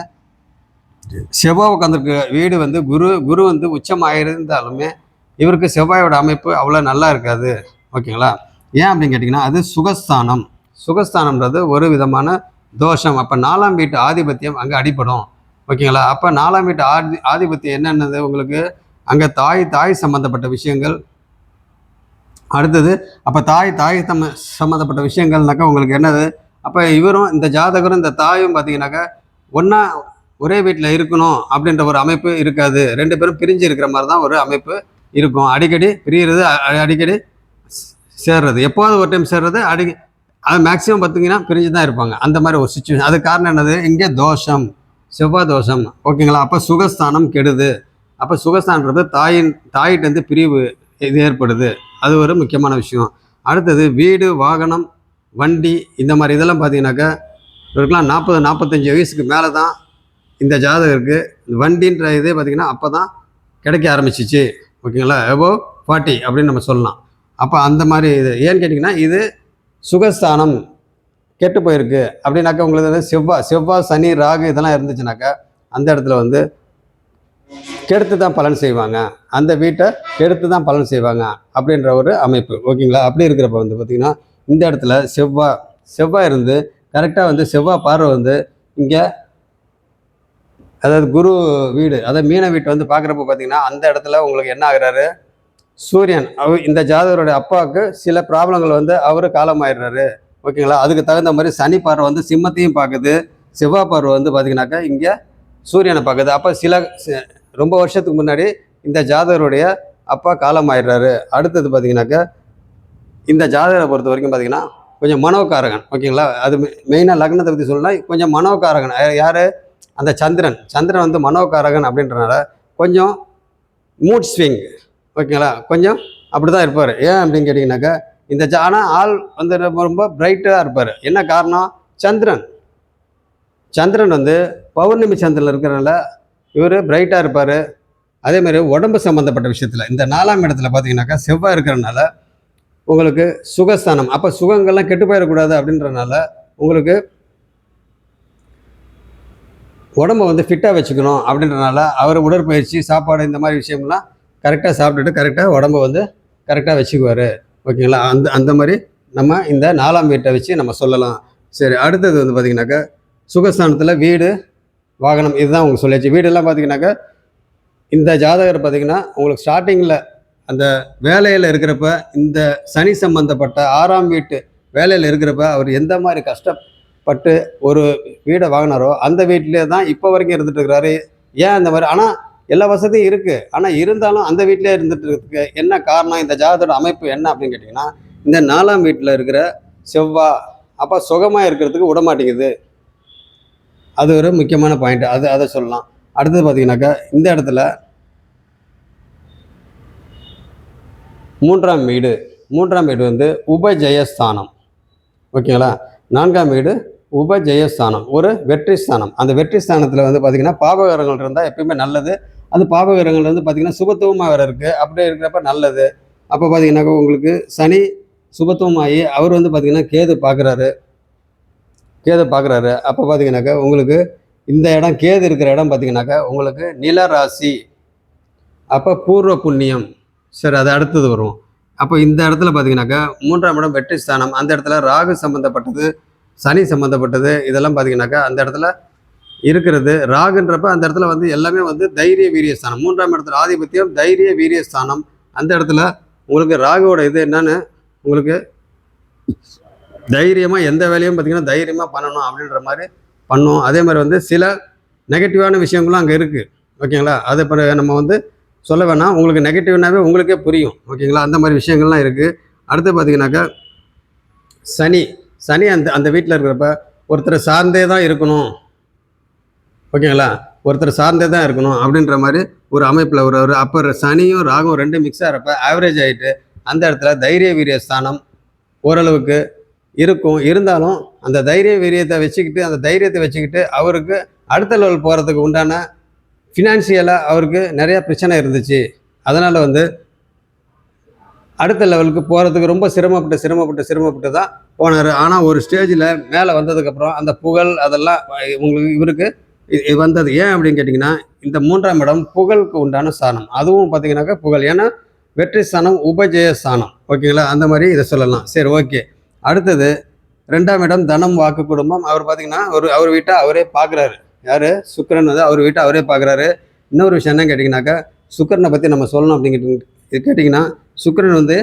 செவ்வாய் உட்காந்துருக்க வீடு வந்து குரு வந்து உச்சமாக இருந்தாலுமே இவருக்கு செவ்வாயோட அமைப்பு அவ்வளோ நல்லா இருக்காது. ஓகேங்களா? ஏன் அப்படின்னு கேட்டிங்கன்னா அது சுகஸ்தானம்ன்றது ஒரு விதமான தோஷம். அப்போ 4ஆம் வீட்டு ஆதிபத்தியம் அங்கே அடிப்படும். ஓகேங்களா? அப்போ 4ஆம் வீட்டு ஆதிபத்தியம் என்னென்னது உங்களுக்கு அங்கே தாய் சம்மந்தப்பட்ட விஷயங்கள். அடுத்தது அப்போ தாய் சம்மந்தப்பட்ட விஷயங்கள்னாக்கா உங்களுக்கு என்னது? அப்போ இவரும் இந்த ஜாதகரும் இந்த தாயும் பார்த்தீங்கன்னாக்கா ஒன்றா ஒரே வீட்டில் இருக்கணும் அப்படின்ற ஒரு அமைப்பு இருக்காது. 2 பேரும் பிரிஞ்சு இருக்கிற மாதிரி தான் ஒரு அமைப்பு இருக்கும். அடிக்கடி பிரிகிறது, அடிக்கடி சேர்றது, எப்போது ஒரு டைம் சேர்றது, அது மேக்ஸிமம் பார்த்தீங்கன்னா பிரிஞ்சு தான் இருப்பாங்க. அந்த மாதிரி ஒரு சுச்சுவேஷன். அது காரணம் என்னது? இங்கே தோஷம், செவ்வாய் தோஷம். ஓகேங்களா? அப்போ சுகஸ்தானம் கெடுது. அப்போ சுகஸ்தானன்றது தாயிட்டேருந்து பிரிவு இது ஏற்படுது. அது ஒரு முக்கியமான விஷயம். அடுத்தது வீடு, வாகனம், வண்டி, இந்த மாதிரி இதெல்லாம் பார்த்தீங்கன்னாக்கா இவருக்கெல்லாம் 40-45 வயசுக்கு மேலே தான் இந்த ஜாதகருக்கு வண்டின்ற இதே பார்த்திங்கன்னா அப்போ தான் கிடைக்க ஆரம்பிச்சிச்சு. ஓகேங்களா? எபோவ் 40 அப்படின்னு நம்ம சொல்லலாம். அப்போ அந்த மாதிரி இது ஏன்னு கேட்டிங்கன்னா இது சுகஸ்தானம் கெட்டு போயிருக்கு அப்படின்னாக்கா உங்களுக்கு செவ்வாய் சனி ராகு இதெல்லாம் இருந்துச்சுனாக்கா அந்த இடத்துல வந்து கெடுத்து தான் பலன் செய்வாங்க. அந்த வீட்டை கெடுத்து தான் பலன் செய்வாங்க அப்படின்ற ஒரு அமைப்பு. ஓகேங்களா? அப்படி இருக்கிறப்ப வந்து பார்த்திங்கன்னா இந்த இடத்துல செவ்வாய் இருந்து கரெக்டாக வந்து செவ்வாய் பார்வை வந்து இங்கே அதாவது குரு வீடு, அதாவது மீன வீட்டை வந்து பார்க்குறப்ப பார்த்திங்கன்னா அந்த இடத்துல உங்களுக்கு என்ன ஆகுறாரு? சூரியன் இந்த ஜாதகருடைய அப்பாவுக்கு சில ப்ராப்ளங்கள் வந்து அவர் காலமாயிடுறாரு. ஓகேங்களா? அதுக்கு தகுந்த மாதிரி சனி பார்வை வந்து சிம்மத்தையும் பார்க்குது, செவ்வாய் பார்வை வந்து பார்த்திங்கனாக்கா இங்கே சூரியனை பார்க்குது. அப்போ ரொம்ப வருஷத்துக்கு முன்னாடி இந்த ஜாதகருடைய அப்பா காலமாயிடுறாரு. அடுத்தது பார்த்திங்கனாக்கா இந்த ஜாதகரை பொறுத்த வரைக்கும் பார்த்திங்கன்னா கொஞ்சம் மனோகாரகன். ஓகேங்களா? அது மெயினாக லக்னத்தை பற்றி சொல்லணும்னா கொஞ்சம் மனோகாரகன் யார்? அந்த சந்திரன் வந்து மனோகாரகன் அப்படின்றனால கொஞ்சம் மூட் ஸ்விங், ஓகேங்களா, கொஞ்சம் அப்படி தான் இருப்பார். ஏன் அப்படின்னு கேட்டிங்கனாக்கா இந்த ஆனால் ஆள் வந்து ரொம்ப ரொம்ப பிரைட்டாக இருப்பார். என்ன காரணம்? சந்திரன் வந்து பௌர்ணமி சந்திரனில் இருக்கிறனால இவர் பிரைட்டாக இருப்பார். அதேமாதிரி உடம்பு சம்மந்தப்பட்ட விஷயத்தில் இந்த 4ஆம் இடத்துல பார்த்தீங்கன்னாக்கா செவ்வாய் இருக்கிறனால உங்களுக்கு சுகஸ்தானம். அப்போ சுகங்கள்லாம் கெட்டு போயிடக்கூடாது அப்படின்றனால உங்களுக்கு உடம்பை வந்து ஃபிட்டாக வச்சுக்கணும் அப்படின்றனால அவர் உடற்பயிற்சி, சாப்பாடு இந்த மாதிரி விஷயம்லாம் கரெக்டாக சாப்பிட்டுட்டு கரெக்டாக உடம்பை வந்து கரெக்டாக வச்சுக்குவார். ஓகேங்களா? அந்த மாதிரி நம்ம இந்த 4ஆம் வீட்டை வச்சு நம்ம சொல்லலாம். சரி, அடுத்தது வந்து பார்த்திங்கனாக்கா சுகஸ்தானத்தில் வீடு, வாகனம், இதுதான் உங்களுக்கு சொல்லியாச்சு. வீடெல்லாம் பார்த்திங்கனாக்கா இந்த ஜாதகர் பார்த்திங்கன்னா உங்களுக்கு ஸ்டார்டிங்கில் அந்த வேலையில் இருக்கிறப்ப இந்த சனி சம்பந்தப்பட்ட 6ஆம் வீட்டு வேலையில் இருக்கிறப்ப அவர் எந்த மாதிரி கஷ்டப்பட்டு ஒரு வீடை வாங்கினாரோ அந்த வீட்டிலே தான் இப்போ வரைக்கும் இருந்துட்டு இருக்கிறாரு. ஏன் அந்த மாதிரி? ஆனால் எல்லா வசதியும் இருக்குது, ஆனால் இருந்தாலும் அந்த வீட்டிலே இருந்துட்டு இருக்கிறதுக்கு என்ன காரணம்? இந்த ஜாதகத்தோட அமைப்பு என்ன அப்படின்னு கேட்டிங்கன்னா இந்த 4ஆம் வீட்டில் இருக்கிற செவ்வாய் அப்போ சுகமாக இருக்கிறதுக்கு விட மாட்டேங்குது. அது ஒரு முக்கியமான பாயிண்ட். அதை சொல்லலாம். அடுத்தது பார்த்தீங்கன்னாக்கா இந்த இடத்துல 3ஆம் வீடு வந்து உபஜயஸ்தானம், ஓகேங்களா. 4ஆம் வீடு உபஜயஸ்தானம், ஒரு வெற்றி ஸ்தானம். அந்த வெற்றி ஸ்தானத்தில் வந்து பார்த்திங்கன்னா பாபகிரகங்கள் இருந்தால் எப்பயுமே நல்லது. அது பாபகிரகங்கள் வந்து பார்த்திங்கன்னா சுபத்துவமாக வேறு இருக்குது. அப்படியே இருக்கிறப்ப நல்லது. அப்போ பார்த்திங்கனாக்கா உங்களுக்கு சனி சுபத்துவமாகி அவர் வந்து பார்த்திங்கன்னா கேது பார்க்குறாரு. அப்போ பார்த்திங்கனாக்கா உங்களுக்கு இந்த இடம் கேது இருக்கிற இடம் பார்த்திங்கனாக்கா உங்களுக்கு நிலராசி, அப்போ பூர்வ புண்ணியம். சரி, அது அடுத்தது வரும். அப்போ இந்த இடத்துல பார்த்திங்கனாக்கா 3ஆம் இடம் வெற்றி ஸ்தானம். அந்த இடத்துல ராகு சம்மந்தப்பட்டது, சனி சம்மந்தப்பட்டது, இதெல்லாம் பார்த்திங்கனாக்கா அந்த இடத்துல இருக்கிறது. ராகுன்றப்ப அந்த இடத்துல வந்து எல்லாமே வந்து தைரிய வீரிய ஸ்தானம். 3ஆம் இடத்துல ஆதிபத்தியம், தைரிய வீரிய ஸ்தானம். அந்த இடத்துல உங்களுக்கு ராகுவோட இது என்னன்னு உங்களுக்கு தைரியமாக எந்த வேலையும் பார்த்திங்கன்னா தைரியமாக பண்ணணும் அப்படின்ற மாதிரி பண்ணும். அதே மாதிரி வந்து சில நெகட்டிவான விஷயங்களும் அங்கே இருக்குது, ஓகேங்களா. அதை இப்போ நம்ம வந்து சொல்ல வேணாம், உங்களுக்கு நெகட்டிவ்னாவே உங்களுக்கே புரியும், ஓகேங்களா. அந்த மாதிரி விஷயங்கள்லாம் இருக்குது. அடுத்து பார்த்திங்கனாக்கா சனி அந்த வீட்டில் இருக்கிறப்ப ஒருத்தரை சார்ந்தே தான் இருக்கணும், ஓகேங்களா. ஒருத்தர் சார்ந்தே தான் இருக்கணும் அப்படின்ற மாதிரி ஒரு அமைப்பில் ஒரு அப்போ சனியும் ராகும் ரெண்டும் மிக்ஸ் ஆகிறப்ப ஆவரேஜ் ஆகிட்டு அந்த இடத்துல தைரிய வீரிய ஸ்தானம் ஓரளவுக்கு இருக்கும். இருந்தாலும் அந்த தைரிய வீரியத்தை வச்சுக்கிட்டு அவருக்கு அடுத்த லெவல் போகிறதுக்கு உண்டான ஃபினான்ஷியலாக அவருக்கு நிறையா பிரச்சனை இருந்துச்சு. அதனால் வந்து அடுத்த லெவலுக்கு போகிறதுக்கு ரொம்ப சிரமப்பட்டு தான் போனார். ஆனால் ஒரு ஸ்டேஜில் மேலே வந்ததுக்கப்புறம் அந்த புகழ் அதெல்லாம் இவருக்கு வந்தது. ஏன் அப்படின்னு கேட்டிங்கன்னா இந்த 3ஆம் இடம் புகழுக்கு உண்டான ஸ்தானம். அதுவும் பார்த்திங்கனாக்கா புகழ், ஏன்னா வெற்றி ஸ்தானம், உபஜய ஸ்தானம், ஓகேங்களா. அந்த மாதிரி இதை சொல்லலாம். சரி, ஓகே. அடுத்தது 2ஆம் இடம் தனம், வாக்கு, குடும்பம். அவர் பார்த்திங்கன்னா அவர் வீட்டை அவரே பார்க்குறாரு. யார்? சுக்கிரன் வந்து அவர் வீட்டை அவரே பார்க்குறாரு. இன்னொரு விஷயம் என்ன கேட்டிங்கனாக்கா சுக்கிரனை பற்றி நம்ம சொல்லணும் அப்படின்னு கேட்டிங்கன்னா சுக்கிரன் வந்து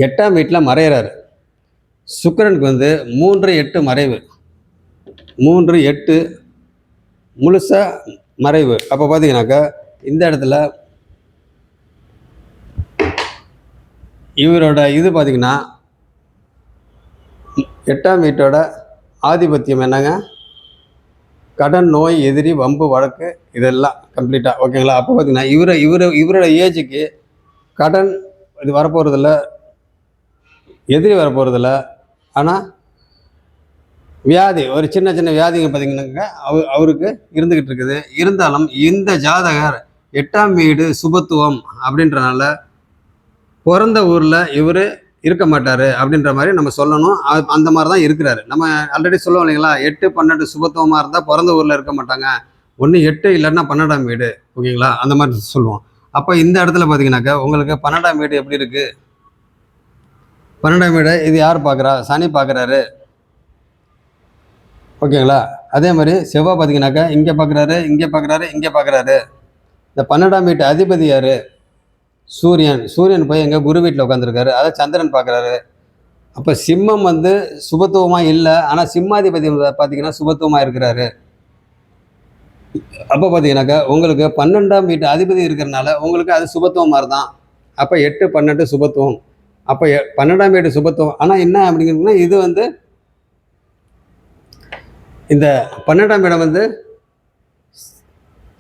8ஆம் வீட்டில் மறையிறாரு. சுக்கிரனுக்கு வந்து 3-8 மறைவு, 3-8 முழுசாக மறைவு. அப்போ பார்த்தீங்கன்னாக்கா இந்த இடத்துல இவரோட இது பார்த்திங்கன்னா 8ஆம் வீட்டோட ஆதிபத்தியம் என்னங்க? கடன், நோய், எதிரி, வம்பு, வழக்கு, இதெல்லாம் கம்ப்ளீட்டாக, ஓகேங்களா. அப்போ பார்த்திங்கன்னா இவரோட ஏஜுக்கு கடன் இது வரப்போகிறதில்ல, எதிரி வரப்போகிறதில்ல. ஆனால் வியாதி, ஒரு சின்ன வியாதிங்க பார்த்திங்கன்னாக்கா அவருக்கு இருந்துக்கிட்டு இருக்குது. இருந்தாலும் இந்த ஜாதகர் 8ஆம் வீடு சுபத்துவம் அப்படின்றனால பிறந்த ஊரில் இவர் இருக்க மாட்டார் அப்படின்ற மாதிரி நம்ம சொல்லணும். அந்த மாதிரி தான் இருக்கிறாரு. நம்ம ஆல்ரெடி சொல்லுவோம் இல்லைங்களா, 8-12 சுபத்துவமாக இருந்தால் பிறந்த ஊரில் இருக்க மாட்டாங்க. ஒன்று 8 இல்லைன்னா 12ஆம் வீடு, ஓகேங்களா. அந்த மாதிரி சொல்லுவோம். அப்போ இந்த இடத்துல பார்த்தீங்கன்னாக்கா உங்களுக்கு 12ஆம் வீடு எப்படி இருக்குது? 12ஆம் வீடு இது யார் பார்க்குறா? சனி பார்க்குறாரு, ஓகேங்களா. அதே மாதிரி செவ்வாய் பார்த்தீங்கன்னாக்கா இங்கே பார்க்குறாரு, இங்கே பார்க்குறாரு. இந்த 12ஆம் வீட்டு அதிபதி யார்? சூரியன் போய் எங்கள் குரு வீட்டில் உட்காந்துருக்காரு. அதை சந்திரன் பார்க்குறாரு. அப்போ சிம்மம் வந்து சுபத்துவமாக இல்லை, ஆனால் சிம்மாதிபதி பார்த்தீங்கன்னா சுபத்துவமாக இருக்கிறாரு. அப்போ பார்த்தீங்கன்னாக்கா உங்களுக்கு 12ஆம் வீட்டு அதிபதி இருக்கிறனால உங்களுக்கு அது சுபத்துவம் மாதிரி தான். அப்போ 8-12 சுபத்துவம். அப்போ 12ஆம் வீட்டு சுபத்துவம். ஆனால் என்ன அப்படிங்கிறதுனா இது வந்து இந்த 12ஆம் இடம் வந்து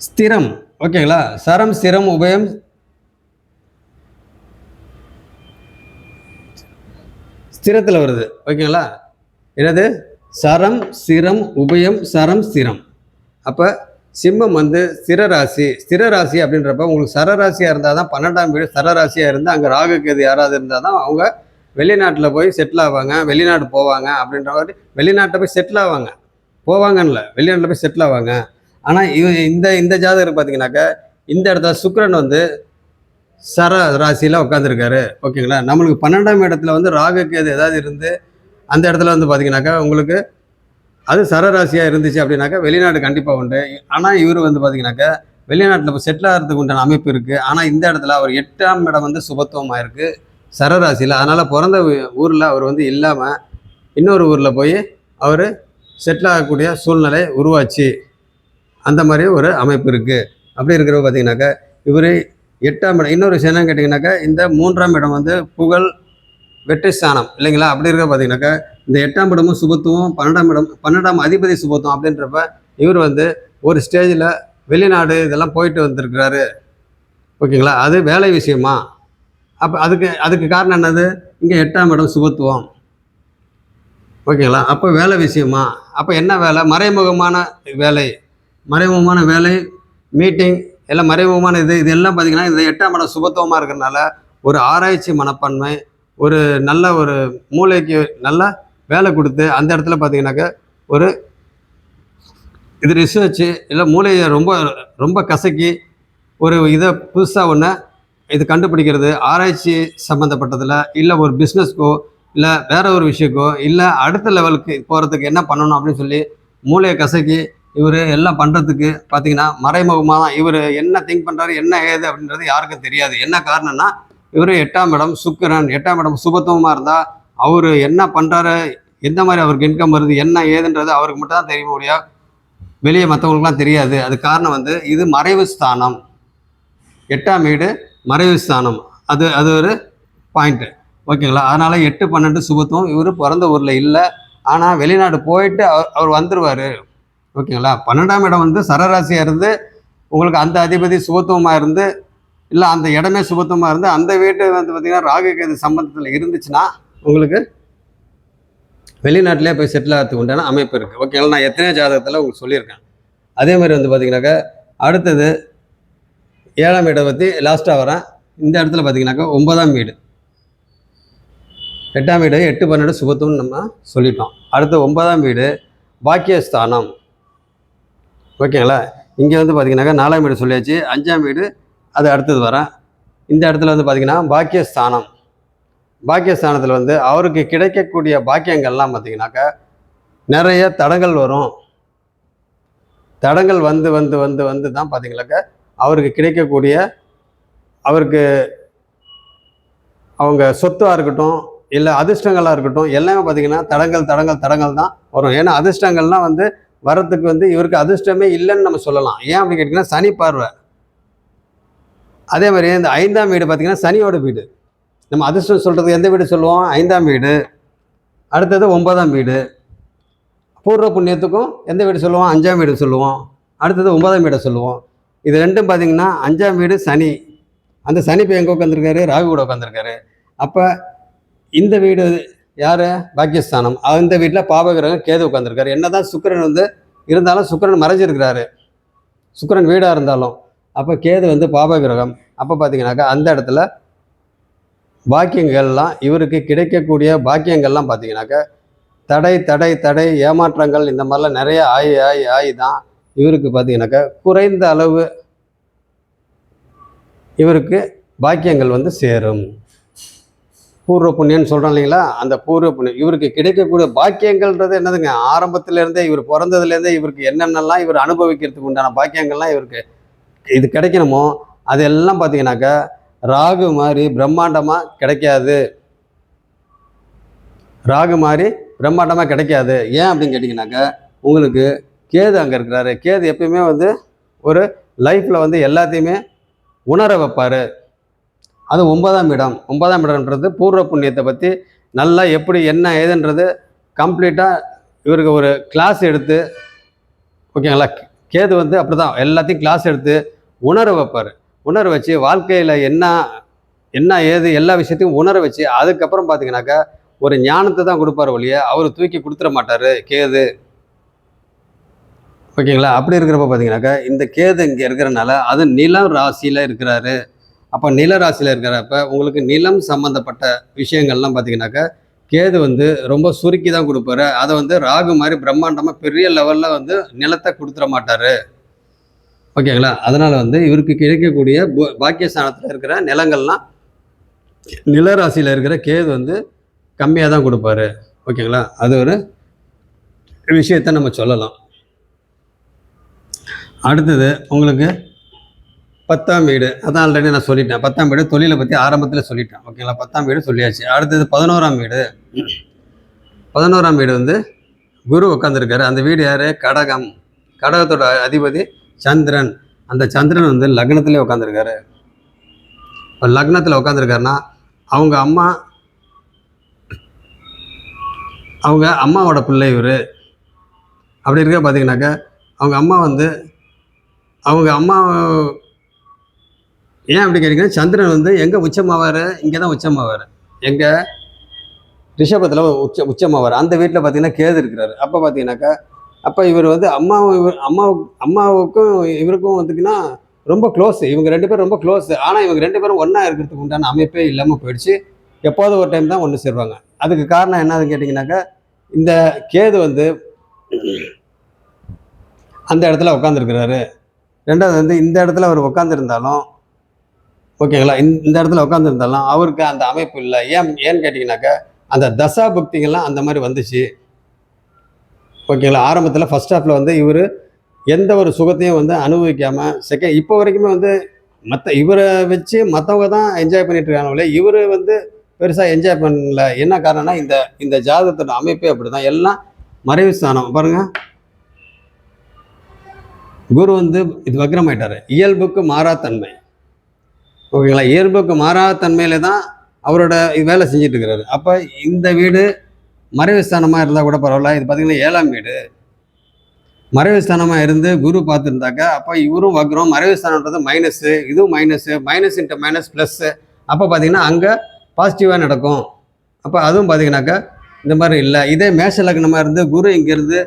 ஸ்திரம். ஓகேங்களா? சரம் ஸ்திரம் உபயம் ஸ்திரத்தில் வருது. ஓகேங்களா? என்னது? சரம் ஸ்திரம் உபயம் சரம் ஸ்திரம். அப்போ சிம்மம் வந்து ஸ்திரராசி. ஸ்திரராசி அப்படின்றப்ப உங்களுக்கு சரராசியாக இருந்தால் தான் 12ஆம் வீடு சரராசியாக இருந்தால் அங்கே ராகு கேது யாராவது இருந்தால் தான் அவங்க வெளிநாட்டில் போய் செட்டில் ஆவாங்க, வெளிநாடு போவாங்க. அப்படின்ற மாதிரி வெளிநாட்டில் போய் செட்டில் ஆவாங்க, போவாங்கன்னு இல்லை, வெளிநாட்டில் போய் செட்டில் ஆவாங்க. ஆனால் இந்த இந்த ஜாதகர் பார்த்தீங்கன்னாக்கா இந்த இடத்துல சுக்கிரன் வந்து சர ராசியில் உட்காந்துருக்காரு. ஓகேங்களா? நம்மளுக்கு 12ஆம் இடத்துல வந்து ராகு கேது ஏதாவது இருந்து அந்த இடத்துல வந்து பார்த்தீங்கன்னாக்கா உங்களுக்கு அது சரராசியாக இருந்துச்சு அப்படின்னாக்கா வெளிநாடு கண்டிப்பாக உண்டு. ஆனால் இவர் வந்து பார்த்தீங்கன்னாக்கா வெளிநாட்டில் இப்போ செட்டில் ஆகிறதுக்கு உண்டான அமைப்பு இருக்குது. ஆனால் இந்த இடத்துல அவர் 8ஆம் இடம் வந்து சுபத்துவமாக இருக்குது சரராசியில். அதனால் பிறந்த ஊரில் அவர் வந்து இல்லாமல் இன்னொரு ஊரில் போய் அவர் செட்டில் ஆகக்கூடிய சூழ்நிலை உருவாச்சு. அந்த மாதிரி ஒரு அமைப்பு இருக்குது. அப்படி இருக்கிறவங்க பார்த்தீங்கன்னாக்கா இவர் 8ஆம் இடம். இன்னொரு விஷயம் என்னன்னு கேட்டிங்கனாக்கா இந்த 3ஆம் இடம் வந்து புகழ் வெற்றி ஸ்தானம் இல்லைங்களா? அப்படி இருக்க பார்த்தீங்கன்னாக்கா இந்த 8ஆம் இடமும் சுபத்துவம், 12ஆம் அதிபதி சுபத்துவம். அப்படின்றப்ப இவர் வந்து ஒரு ஸ்டேஜில் வெளிநாடு இதெல்லாம் போயிட்டு வந்திருக்கிறாரு. ஓகேங்களா? அது வேலை விஷயமா. அப்போ அதுக்கு காரணம் என்னது? இங்கே 8ஆம் இடம் சுபத்துவம். ஓகேங்களா? அப்போ வேலை விஷயமா. அப்போ என்ன வேலை? மறைமுகமான வேலை, மறைமுகமான வேலை, மீட்டிங் எல்லாம் மறைமுகமான இதெல்லாம் பார்த்தீங்கன்னா இந்த 8ஆம் இடம் சுபத்துவமாக இருக்கிறதுனால ஒரு ஆராய்ச்சி மனப்பான்மை, ஒரு நல்ல ஒரு மூளைக்கு நல்லா வேலை கொடுத்து அந்த இடத்துல பார்த்தீங்கன்னாக்கா ஒரு இது ரிசர்ச்சு இல்லை மூளையை ரொம்ப ரொம்ப கசக்கி ஒரு இதை புதுசாக ஒன்று இது கண்டுபிடிக்கிறது, ஆராய்ச்சி சம்மந்தப்பட்டதில் இல்லை ஒரு பிஸ்னஸ்க்கோ இல்லை வேற ஒரு விஷயக்கோ இல்லை அடுத்த லெவலுக்கு போகிறதுக்கு என்ன பண்ணணும் அப்படின்னு சொல்லி மூளையை கசக்கி இவர் எல்லாம் பண்ணுறதுக்கு பார்த்தீங்கன்னா மறைமுகமாக தான் இவர் என்ன திங்க் பண்ணுறாரு என்ன ஏது அப்படின்றது யாருக்கும் தெரியாது. என்ன காரணம்னா இவர் 8ஆம் இடம் சுக்கிரன், 8ஆம் இடம் சுபத்துவமாக இருந்தால் அவர் என்ன பண்ணுறாரு, எந்த மாதிரி அவருக்கு இன்கம் வருது என்ன ஏதுன்றது அவருக்கு மட்டும் தான் தெரிய முடியும், வெளியே மற்றவங்களுக்குலாம் தெரியாது. அது காரணம் வந்து இது மறைவு ஸ்தானம். 8ஆம் வீடு மறைவு ஸ்தானம். அது ஒரு பாயிண்ட்டு. ஓகேங்களா? அதனால் 8, 12 சுபத்துவம். இவர் பிறந்த ஊரில் இல்லை, ஆனால் வெளிநாடு போயிட்டு அவர் வந்துடுவார். ஓகேங்களா? 12ஆம் இடம் வந்து சரராசியாக இருந்து உங்களுக்கு அந்த அதிபதி சுபத்துவமாக இருந்து இல்லை அந்த இடமே சுபத்துவமாக இருந்து அந்த வீட்டு வந்து பார்த்திங்கன்னா ராகு கேது சம்பந்தத்தில் இருந்துச்சுன்னா உங்களுக்கு வெளிநாட்டிலே போய் செட்டில் ஆகிறதுக்கு உண்டான அமைப்பு இருக்குது. ஓகேங்களா? நான் எத்தனையோ ஜாதகத்தில் உங்களுக்கு சொல்லியிருக்கேன். அதே மாதிரி வந்து பார்த்திங்கனாக்கா அடுத்தது 7ஆம் வீடை பற்றி லாஸ்ட்டாக வரேன். இந்த இடத்துல பார்த்திங்கனாக்கா 9ஆம் வீடு, 8ஆம் வீடு 8, 12 சுபத்துவம்னு நம்ம சொல்லிட்டோம். அடுத்து 9ஆம் வீடு பாக்கியஸ்தானம். ஓகேங்களா? இங்கே வந்து பார்த்திங்கனாக்கா 4ஆம் வீடு சொல்லியாச்சு, 5ஆம் வீடு அது அடுத்தது வரேன். இந்த இடத்துல வந்து பார்த்திங்கன்னா பாக்கியஸ்தானம். பாக்கியஸ்தானத்தில் வந்து அவருக்கு கிடைக்கக்கூடிய பாக்கியங்கள்லாம் பார்த்திங்கனாக்கா நிறைய தடங்கள் வரும். தடங்கள் வந்து வந்து வந்து வந்து தான் பார்த்திங்கனாக்கா அவருக்கு கிடைக்கக்கூடிய அவருக்கு அவங்க சொத்தாக இருக்கட்டும் இல்லை அதிர்ஷ்டங்களாக இருக்கட்டும் எல்லாமே பார்த்திங்கன்னா தடங்கள் தான் வரும். ஏன்னா அதிர்ஷ்டங்கள்லாம் வந்து வரத்துக்கு வந்து இவருக்கு அதிர்ஷ்டமே இல்லைன்னு நம்ம சொல்லலாம். ஏன் அப்படின்னு கேட்டிங்கன்னா சனி பார்வை. அதே மாதிரி இந்த 5ஆம் வீடு பார்த்திங்கன்னா சனியோட வீடு. நம்ம அதிர்ஷ்டம் சொல்கிறது எந்த வீடு சொல்லுவோம்? 5ஆம் வீடு. அடுத்தது 9ஆம் வீடு. பூர்வ புண்ணியத்துக்கும் எந்த வீடு சொல்லுவோம்? 5ஆம் வீடு சொல்லுவோம். அடுத்தது 9ஆம் வீடை சொல்லுவோம். இது ரெண்டும் பார்த்திங்கன்னா 5ஆம் வீடு சனி. அந்த சனி இப்போ எங்கே உட்காந்துருக்காரு? ராகு கூட உட்காந்துருக்காரு. அப்போ இந்த வீடு யார்? பாக்கியஸ்தானம். அந்த வீட்டில் பாபகிரகம் கேது உட்காந்துருக்காரு. என்ன தான் சுக்கிரன் வந்து இருந்தாலும் சுக்கிரன் மறைஞ்சிருக்கிறாரு, சுக்கிரன் வீடாக இருந்தாலும். அப்போ கேது வந்து பாபகிரகம். அப்போ பார்த்தீங்கன்னாக்கா அந்த இடத்துல பாக்கியங்கள்லாம் இவருக்கு கிடைக்கக்கூடிய பாக்கியங்கள்லாம் பார்த்தீங்கன்னாக்கா தடை தடை தடை ஏமாற்றங்கள் இந்த மாதிரிலாம் நிறைய ஆகி தான் இவருக்கு பார்த்தீங்கன்னாக்கா குறைந்த அளவு இவருக்கு பாக்கியங்கள் வந்து சேரும். பூர்வ புண்ணியன்னு சொல்கிறோம் இல்லைங்களா? அந்த பூர்வ புண்ணியம் இவருக்கு கிடைக்கக்கூடிய பாக்கியங்கள்ன்றது என்னதுங்க? ஆரம்பத்திலேருந்தே இவர் பிறந்ததுலேருந்தே இவருக்கு என்னென்னலாம் இவர் அனுபவிக்கிறதுக்கு உண்டான பாக்கியங்கள்லாம் இவருக்கு இது கிடைக்கணுமோ அதெல்லாம் பார்த்தீங்கன்னாக்கா ராகு மாதிரி பிரம்மாண்டமாக கிடைக்காது. ராகு மாதிரி பிரம்மாண்டமாக கிடைக்காது. ஏன் அப்படின்னு கேட்டிங்கனாக்கா உங்களுக்கு கேது அங்கே இருக்கிறாரு. கேது எப்பயுமே வந்து ஒரு லைஃப்பில் வந்து எல்லாத்தையுமே உணர வைப்பார். அது 9ஆம் இடம். 9ஆம் இடம்ன்றது பூர்வ புண்ணியத்தை பற்றி நல்லா எப்படி என்ன ஏதுன்றது கம்ப்ளீட்டாக இவருக்கு ஒரு கிளாஸ் எடுத்து, ஓகேங்களா, கேது வந்து அப்படி தான் எல்லாத்தையும் கிளாஸ் எடுத்து உணர வைப்பார். உணர வச்சு வாழ்க்கையில் என்ன என்ன ஏது எல்லா விஷயத்தையும் உணர வச்சு அதுக்கப்புறம் பார்த்தீங்கன்னாக்கா ஒரு ஞானத்தை தான் கொடுப்பார் ஒழிய அவர் தூக்கி கொடுத்துட மாட்டார் கேது. ஓகேங்களா, அப்படி இருக்கிறப்ப பார்த்தீங்கன்னாக்கா இந்த கேது இங்கே இருக்கிறனால அது நிலம் ராசியில் இருக்கிறாரு. அப்போ நில ராசியில் இருக்கிறப்ப உங்களுக்கு நிலம் சம்மந்தப்பட்ட விஷயங்கள்லாம் பார்த்தீங்கன்னாக்கா கேது வந்து ரொம்ப சுருக்கி தான் கொடுப்பாரு. அதை வந்து ராகு மாதிரி பிரம்மாண்டமாக பெரிய லெவலில் வந்து நிலத்தை கொடுத்துட மாட்டார். ஓகேங்களா, அதனால் வந்து இவருக்கு கிடைக்கக்கூடிய பாக்கியஸ்தானத்தில் இருக்கிற நிலங்கள்லாம் நில ராசியில் இருக்கிற கேது வந்து கம்மியாக தான் கொடுப்பாரு. ஓகேங்களா, அது ஒரு விஷயத்தை நம்ம சொல்லலாம். அடுத்தது உங்களுக்கு 10ஆம் வீடு, அதான் ஆல்ரெடி நான் சொல்லிட்டேன். 10ஆம் வீடு தொழிலை பற்றி ஆரம்பத்தில் சொல்லிட்டேன். ஓகேங்களா, 10ஆம் வீடு சொல்லியாச்சு. அடுத்தது 11ஆம் வீடு. 11ஆம் வீடு வந்து குரு உட்காந்துருக்காரு. அந்த வீடு யார்? கடகம். கடகத்தோட அதிபதி சந்திரன். அந்த சந்திரன் வந்து லக்னத்திலே உட்காந்துருக்காரு. இப்போ லக்னத்தில் உட்காந்துருக்காருன்னா அவங்க அம்மாவோட பிள்ளை இவர். அப்படி இருக்க பார்த்தீங்கன்னாக்கா அவங்க அம்மா ஏன் அப்படி கேட்டிங்கன்னா சந்திரன் வந்து எங்கே உச்சமாவார்? இங்கே தான் உச்சமாவார். எங்கே? ரிஷபத்தில் உச்சமாவார். அந்த வீட்டில் பார்த்தீங்கன்னா கேது இருக்கிறாரு. அப்போ பார்த்தீங்கன்னாக்கா அப்போ இவர் வந்து அம்மாவுக்கும் இவருக்கும் வந்துக்குன்னா ரொம்ப க்ளோஸ். இவங்க 2 பேரும் ரொம்ப க்ளோஸ். ஆனால் இவங்க 2 பேரும் ஒன்றா இருக்கிறதுக்கு உண்டான அமைப்பே இல்லாமல் போயிடுச்சு. எப்போதும் ஒரு டைம் தான் ஒன்று சேருவாங்க. அதுக்கு காரணம் என்னதுன்னு கேட்டிங்கனாக்கா இந்த கேது வந்து அந்த இடத்துல உட்காந்துருக்கிறாரு. ரெண்டாவது வந்து இந்த இடத்துல அவர் உட்காந்துருந்தாலும், ஓகேங்களா, இந்த இடத்துல உட்காந்துருந்தாலும் அவருக்கு அந்த அமைப்பு இல்லை. ஏன்னு கேட்டிங்கனாக்கா அந்த தசா புக்திகள்லாம் அந்த மாதிரி வந்துச்சு. ஓகேங்களா, ஆரம்பத்தில் ஃபர்ஸ்ட் ஹாஃபில் வந்து இவர் எந்த ஒரு சுகத்தையும் வந்து அனுபவிக்காமல் இப்போ வரைக்குமே வந்து இவரை வச்சு மற்றவங்க தான் என்ஜாய் பண்ணிட்டு இருக்காங்களே, இவர் வந்து பெருசாக என்ஜாய் பண்ணல. என்ன காரணம்னா இந்த ஜாதகத்தோட அமைப்பே அப்படி தான். எல்லாம் மறைவு ஸ்தானம் பாருங்கள். குரு வந்து இது வக்ரமாயிட்டார். இயல்புக்கு மாறாத்தன்மை. ஓகேங்களா, இயல்புக்கு மாறாத்தன்மையில தான் அவரோட வேலை செஞ்சுட்டு இருக்கிறாரு. அப்போ இந்த வீடு மறைவு ஸ்தானமாக இருந்தால் கூட பரவாயில்ல. இது பார்த்தீங்கன்னா 7ஆம் வீடு மறைவு ஸ்தானமாக இருந்து குரு பார்த்துருந்தாக்கா அப்போ இவரும் வக்ரம். மறைவு ஸ்தானன்றது மைனஸு, இதுவும் மைனஸ் இன்ட்டு மைனஸ் ப்ளஸ்ஸு. அப்போ பார்த்தீங்கன்னா அங்கே பாசிட்டிவாக நடக்கும். அப்போ அதுவும் பார்த்தீங்கன்னாக்கா இந்த மாதிரி இல்லை. இதே மேஷ லக்னமாக இருந்து குரு இங்கேருந்து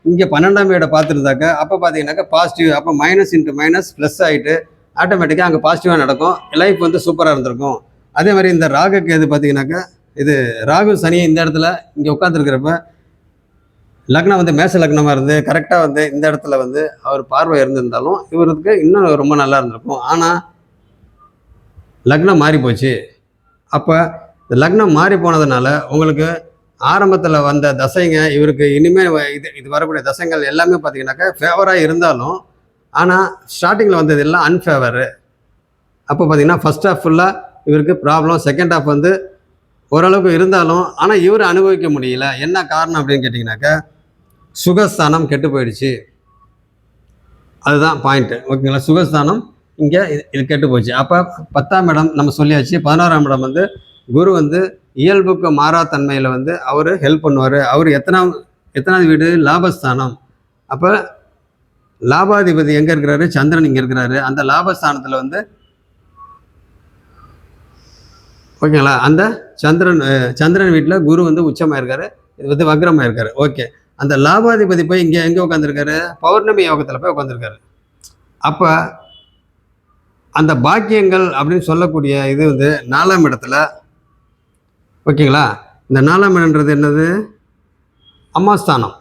இங்கே 12ஆம் வீடை பார்த்துருந்தாக்கா அப்போ பார்த்தீங்கன்னாக்கா பாசிட்டிவ். அப்போ மைனஸ் இன்ட்டு மைனஸ் ப்ளஸ் ஆகிட்டு ஆட்டோமேட்டிக்காக அங்கே பாசிட்டிவாக நடக்கும். லைஃப் வந்து சூப்பராக இருந்திருக்கும். அதே மாதிரி இந்த ராகுக்கு எது பார்த்தீங்கன்னாக்கா இது ராகு சனி இந்த இடத்துல இங்கே உட்காந்துருக்கிறப்ப லக்னம் வந்து மேஷ லக்னமாக இருந்து கரெக்டாக வந்து இந்த இடத்துல வந்து அவர் பார்வை இருந்திருந்தாலும் இவருக்கு இன்னும் ரொம்ப நல்லா இருந்திருக்கும். ஆனால் லக்னம் மாறி போச்சு. அப்போ இந்த லக்னம் மாறி போனதுனால உங்களுக்கு ஆரம்பத்தில் வந்த தசைங்க இவருக்கு இனிமேல் இது வரக்கூடிய தசைகள் எல்லாமே பார்த்தீங்கன்னாக்கா ஃபேவராக இருந்தாலும் ஆனால் ஸ்டார்டிங்கில் வந்தது எல்லாம் அன்ஃபேவரு. அப்போ பார்த்தீங்கன்னா ஃபர்ஸ்ட் ஹாஃப் ஃபுல்லாக இவருக்கு ப்ராப்ளம், செகண்ட் ஹாஃப் வந்து ஓரளவுக்கு இருந்தாலும் ஆனால் இவர் அனுபவிக்க முடியல. என்ன காரணம் அப்படின்னு கேட்டிங்கனாக்கா சுகஸ்தானம் கெட்டு போயிடுச்சு. அதுதான் பாயிண்ட்டு. ஓகேங்களா, சுகஸ்தானம் இங்கே இது கெட்டு போச்சு. அப்போ 10ஆம் இடம் நம்ம சொல்லியாச்சு. 11ஆம் இடம் வந்து குரு வந்து இயல்புக்கு மாறாத்தன்மையில் வந்து அவர் ஹெல்ப் பண்ணுவார். அவர் எத்தனாவது வீடு? லாபஸ்தானம். அப்போ லாபாதிபதி எங்கே இருக்கிறாரு? சந்திரன் இங்கே இருக்கிறாரு. அந்த லாபஸ்தானத்தில் வந்து ஓகேங்களா அந்த சந்திரன் வீட்டில் குரு வந்து உச்சமாக இருக்காரு. இது வந்து வக்ரமாக இருக்காரு. ஓகே, அந்த லாபாதிபதி போய் இங்கே எங்கே உட்காந்துருக்காரு? பௌர்ணமி யோகத்தில் போய் உட்காந்துருக்காரு. அப்போ அந்த பாக்கியங்கள் அப்படின்னு சொல்லக்கூடிய இது வந்து 4ஆம் இடத்துல. ஓகேங்களா, இந்த 4ஆம் இடம்ன்றது என்னது? அம்மாஸ்தானம்.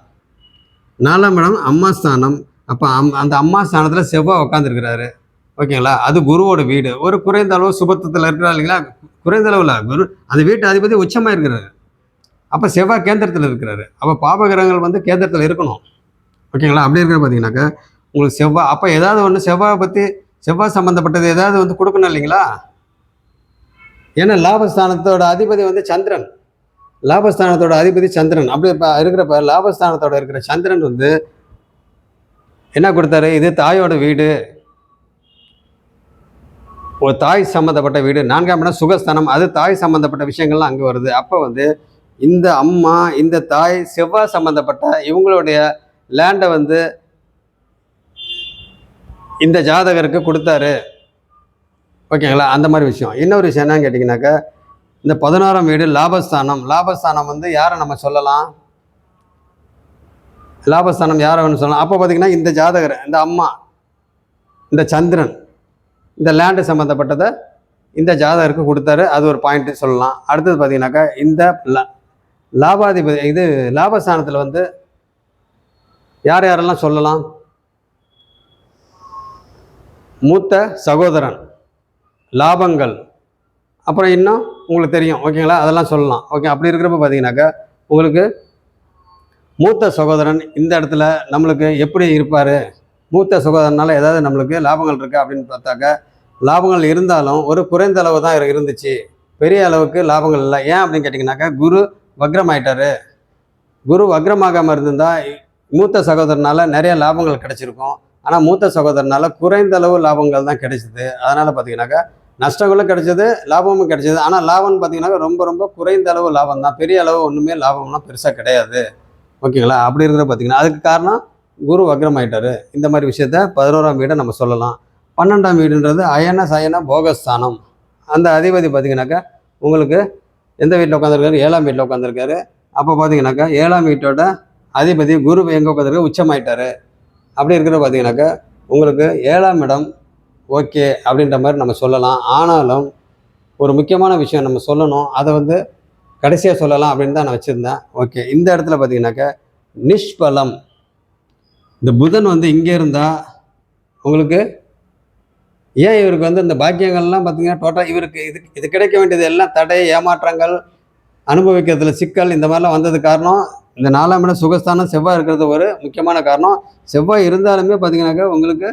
4ஆம் இடம் அம்மாஸ்தானம். அப்போ அந்த அம்மாஸ்தானத்தில் செவ்வாய் உட்காந்துருக்கிறாரு. ஓகேங்களா, அது குருவோட வீடு. ஒரு குறைந்த அளவு சுபத்துவத்தில் இருக்கிறா இல்லைங்களா? குறைந்த அளவில் குரு அந்த வீட்டு அதிபதி உச்சமாக இருக்கிறாரு. அப்போ செவ்வாய் கேந்திரத்தில் இருக்கிறாரு. அப்போ பாபகிரகங்கள் வந்து கேந்திரத்தில் இருக்கணும். ஓகேங்களா, அப்படி இருக்கிற பார்த்தீங்கன்னாக்கா உங்களுக்கு செவ்வாய் அப்போ ஏதாவது ஒன்று செவ்வாய் சம்மந்தப்பட்டது ஏதாவது வந்து கொடுக்கணும் இல்லைங்களா? ஏன்னா லாபஸ்தானத்தோட அதிபதி வந்து சந்திரன். லாபஸ்தானத்தோட அதிபதி சந்திரன். அப்படி இருக்கிறப்ப லாபஸ்தானத்தோட இருக்கிற சந்திரன் வந்து என்ன கொடுத்தாரு? இது தாயோட வீடு, ஒரு தாய் சம்மந்தப்பட்ட வீடு. 4ஆம் இடம் சுகஸ்தானம். அது தாய் சம்மந்தப்பட்ட விஷயங்கள்லாம் அங்கே வருது. அப்போ வந்து இந்த அம்மா இந்த தாய் செவ்வாய் சம்மந்தப்பட்ட இவங்களுடைய லேண்டை வந்து இந்த ஜாதகருக்கு கொடுத்தாரு. ஓகேங்களா? அந்த மாதிரி விஷயம். இன்னொரு விஷயம் என்னன்னு கேட்டிங்கனாக்கா, இந்த 11ஆம் வீடு லாபஸ்தானம். லாபஸ்தானம் வந்து யாரை நம்ம சொல்லலாம்? லாபஸ்தானம் யாரை வேணும் சொல்லலாம்? அப்போ பார்த்திங்கன்னா இந்த ஜாதகர், இந்த அம்மா, இந்த சந்திரன், இந்த லேண்டு சம்மந்தப்பட்டதை இந்த ஜாதகருக்கு கொடுத்தாரு. அது ஒரு பாயிண்ட்டு சொல்லலாம். அடுத்தது பார்த்திங்கனாக்கா, இந்த லாபாதிபதி இது லாபஸ்தானத்தில் வந்து யார் யாரெல்லாம் சொல்லலாம்? மூத்த சகோதரன், லாபங்கள், அப்புறம் இன்னும் உங்களுக்கு தெரியும். ஓகேங்களா? அதெல்லாம் சொல்லலாம். ஓகே. அப்படி இருக்கிறப்ப பார்த்தீங்கன்னாக்கா உங்களுக்கு மூத்த சகோதரன் இந்த இடத்துல நம்மளுக்கு எப்படி இருப்பார்? மூத்த சகோதரனால் ஏதாவது நம்மளுக்கு லாபங்கள் இருக்குது அப்படின்னு பார்த்தாக்கா, லாபங்கள் இருந்தாலும் ஒரு குறைந்த அளவு தான் இருந்துச்சு, பெரிய அளவுக்கு லாபங்கள் இல்லை. ஏன் அப்படின்னு கேட்டிங்கனாக்கா, குரு வக்ரம் ஆகிட்டார். குரு வக்ரமாகாமல் இருந்திருந்தால் மூத்த சகோதரனால் நிறைய லாபங்கள் கிடைச்சிருக்கும். ஆனால் மூத்த சகோதரனால் குறைந்த அளவு லாபங்கள் தான் கிடைச்சிது. அதனால் பார்த்தீங்கன்னாக்கா நஷ்டங்களும் கிடைச்சது, லாபமும் கிடைச்சது. ஆனால் லாபம்னு பார்த்தீங்கன்னாக்கா ரொம்ப ரொம்ப குறைந்த அளவு லாபம் தான், பெரிய அளவு ஒன்றுமே லாபம்லாம் பெருசாக கிடையாது. ஓகேங்களா? அப்படி இருக்கிற பார்த்தீங்கன்னா அதுக்கு காரணம் குரு வக்ரம் ஆகிட்டார். இந்த மாதிரி விஷயத்த 11ஆம் வீடை நம்ம சொல்லலாம். 12ஆம் வீடுன்றது அயன சயன போகஸ்தானம். அந்த அதிபதி பார்த்தீங்கன்னாக்கா உங்களுக்கு எந்த வீட்டில் உட்காந்துருக்காரு? 7ஆம் வீட்டில் உட்காந்துருக்காரு. அப்போ பார்த்தீங்கன்னாக்கா 7ஆம் வீட்டோட அதிபதி குரு எங்கே உட்காந்துருக்காரு? உச்சமாயிட்டார். அப்படி இருக்கிற பார்த்தீங்கன்னாக்கா உங்களுக்கு 7ஆம் இடம் ஓகே அப்படின்ற மாதிரி நம்ம சொல்லலாம். ஆனாலும் ஒரு முக்கியமான விஷயம் நம்ம சொல்லணும், அதை வந்து கடைசியாக சொல்லலாம் அப்படின்னு தான் நான் வச்சுருந்தேன். ஓகே. இந்த இடத்துல பார்த்தீங்கன்னாக்கா நிஷ்பலம். இந்த புதன் வந்து இங்கே இருந்தால் உங்களுக்கு ஏன் இவருக்கு வந்து இந்த பாக்கியங்கள்லாம் பார்த்தீங்கன்னா டோட்டல் இவருக்கு இது கிடைக்க வேண்டியது எல்லாம் தடை, ஏமாற்றங்கள், அனுபவிக்கிறதுல சிக்கல், இந்த மாதிரிலாம் வந்தது காரணம் இந்த 4ஆம் இடம் சுகஸ்தானம் செவ்வாய் இருக்கிறது ஒரு முக்கியமான காரணம். செவ்வாய் இருந்தாலுமே பார்த்தீங்கன்னாக்கா உங்களுக்கு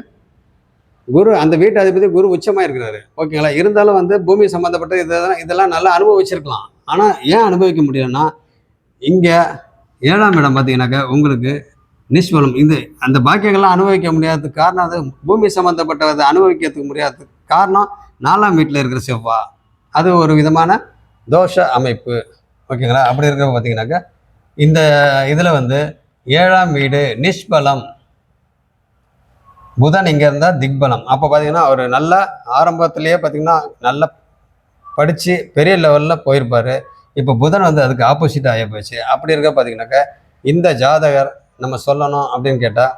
குரு அந்த வீட்டு அதிபதி குரு உச்சமாக இருக்கிறாரு. ஓகேங்களா? இருந்தாலும் வந்து பூமி சம்மந்தப்பட்ட இதெல்லாம் நல்லா அனுபவிச்சிருக்கலாம். ஆனால் ஏன் அனுபவிக்க முடியலன்னா, இங்கே 7ஆம் இடம் பார்த்தீங்கன்னாக்கா உங்களுக்கு நிஷ்பலம். இது அந்த பாக்கியங்கள்லாம் அனுபவிக்க முடியாததுக்கு காரணம், அது பூமி சம்மந்தப்பட்டதை அனுபவிக்கிறதுக்கு முடியாததுக்கு காரணம் 4ஆம் வீட்டில் இருக்கிற செவ்வாய். அது ஒரு விதமான தோஷ அமைப்பு. ஓகேங்களா? அப்படி இருக்கிறப்ப பார்த்தீங்கன்னாக்கா இந்த இதில் வந்து 7ஆம் வீடு நிஷ்பலம், புதன் இங்கே இருந்தால் திக்பலம். அப்போ பார்த்தீங்கன்னா அவர் நல்ல ஆரம்பத்திலேயே பார்த்தீங்கன்னா நல்லா படித்து பெரிய லெவலில் போயிருப்பார். இப்போ புதன் வந்து அதுக்கு ஆப்போசிட் ஆகி போச்சு. அப்படி இருக்க பார்த்தீங்கன்னாக்கா இந்த ஜாதகர் நம்ம சொல்லணும் அப்படின்னு கேட்டால்,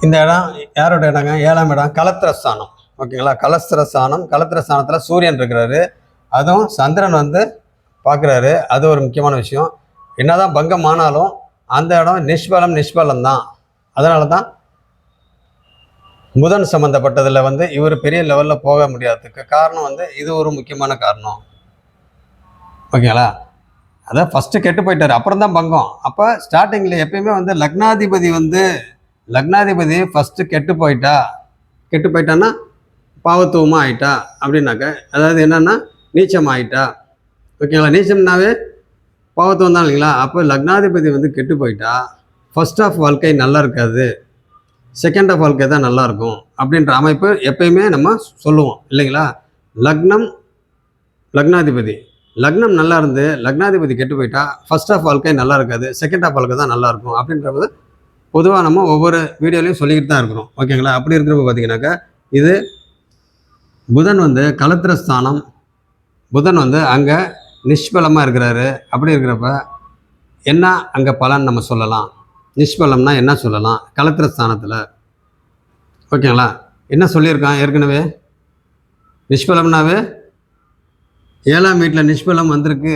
இந்த இடம் யாரோட இடங்க? 7ஆம் இடம் கலத்திரஸ்தானம். ஓகேங்களா? கலஸ்திரஸ்தானம். கலத்திரஸ்தானத்தில் சூரியன் இருக்கிறாரு, அதுவும் சந்திரன் வந்து பார்க்குறாரு. அது ஒரு முக்கியமான விஷயம். என்னதான் பங்கம் ஆனாலும் அந்த இடம் நிஷ்பலம் தான். அதனால தான் புதன் சம்மந்தப்பட்டதில் வந்து இவர் பெரிய லெவலில் போக முடியாததுக்கு காரணம் வந்து இது ஒரு முக்கியமான காரணம். ஓகேங்களா? அதான் ஃபஸ்ட்டு கெட்டு போயிட்டார், அப்புறம் தான் பங்கம். அப்போ ஸ்டார்டிங்கில் எப்பயுமே வந்து லக்னாதிபதி ஃபஸ்ட்டு கெட்டு போயிட்டான்னா பாவத்துவமாக ஆயிட்டா அப்படின்னாக்க, அதாவது என்னென்னா நீச்சம் ஆகிட்டா. ஓகேங்களா? நீச்சம்னாவே பாவத்துவம் தான் இல்லைங்களா? அப்போ லக்னாதிபதி வந்து கெட்டு போயிட்டா ஃபர்ஸ்ட் ஆஃப் வாழ்க்கை நல்லா இருக்காது, செகண்ட் ஆஃப் வாழ்க்கை தான் நல்லாயிருக்கும் அப்படின்ற அமைப்பு எப்பயுமே நம்ம சொல்லுவோம் இல்லைங்களா? லக்னம் நல்லா இருந்து லக்னாதிபதி கெட்டு போயிட்டா ஃபர்ஸ்ட் ஆஃப் வாழ்க்கை நல்லா இருக்காது, செகண்ட் ஆஃப் வாழ்க்கை தான் நல்லாயிருக்கும் அப்படின்றது பொதுவாக நம்ம ஒவ்வொரு வீடியோலையும் சொல்லிக்கிட்டு தான் இருக்கிறோம். ஓகேங்களா? அப்படி இருக்கிறப்ப பார்த்தீங்கன்னாக்கா இது புதன் வந்து கலத்திரஸ்தானம், புதன் வந்து அங்கே நிஷ்பலமாக இருக்கிறாரு. அப்படி இருக்கிறப்ப என்ன அங்கே பலன் நம்ம சொல்லலாம்? நிஷ்பலம்னா என்ன சொல்லலாம்? கலத்திரஸ்தானத்தில் ஓகேங்களா என்ன சொல்லியிருக்கான் ஏற்கனவே? நிஷ்பலம்னாவே 7ஆம் வீட்டில் நிஷ்பலம் வந்திருக்கு.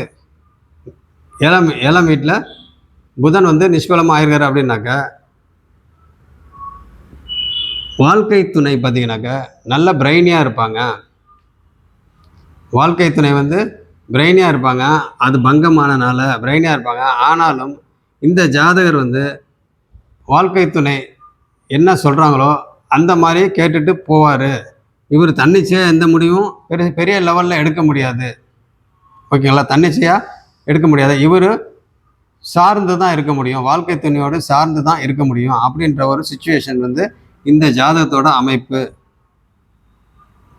7ஆம் வீட்டில் புதன் வந்து நிஷ்பலமாக ஆயிருக்காரு அப்படின்னாக்கா வாழ்க்கை துணை பார்த்தீங்கன்னாக்கா நல்ல பிரெயினியாக இருப்பாங்க. வாழ்க்கை துணை வந்து பிரெயினியாக இருப்பாங்க. அது பங்கமானனால பிரெயினியாக இருப்பாங்க. ஆனாலும் இந்த ஜாதகர் வந்து வாழ்க்கை துணை என்ன சொல்கிறாங்களோ அந்த மாதிரி கேட்டுட்டு போவார். இவர் தன்னிச்சையாக எந்த முடிவும் பெரிய லெவலில் எடுக்க முடியாது. ஓகேங்களா? தன்னிச்சையாக எடுக்க முடியாது. இவர் சார்ந்து தான் இருக்க முடியும், வாழ்க்கை துணையோடு சார்ந்து தான் இருக்க முடியும் அப்படின்ற ஒரு சுச்சுவேஷன் வந்து இந்த ஜாதகத்தோட அமைப்பு.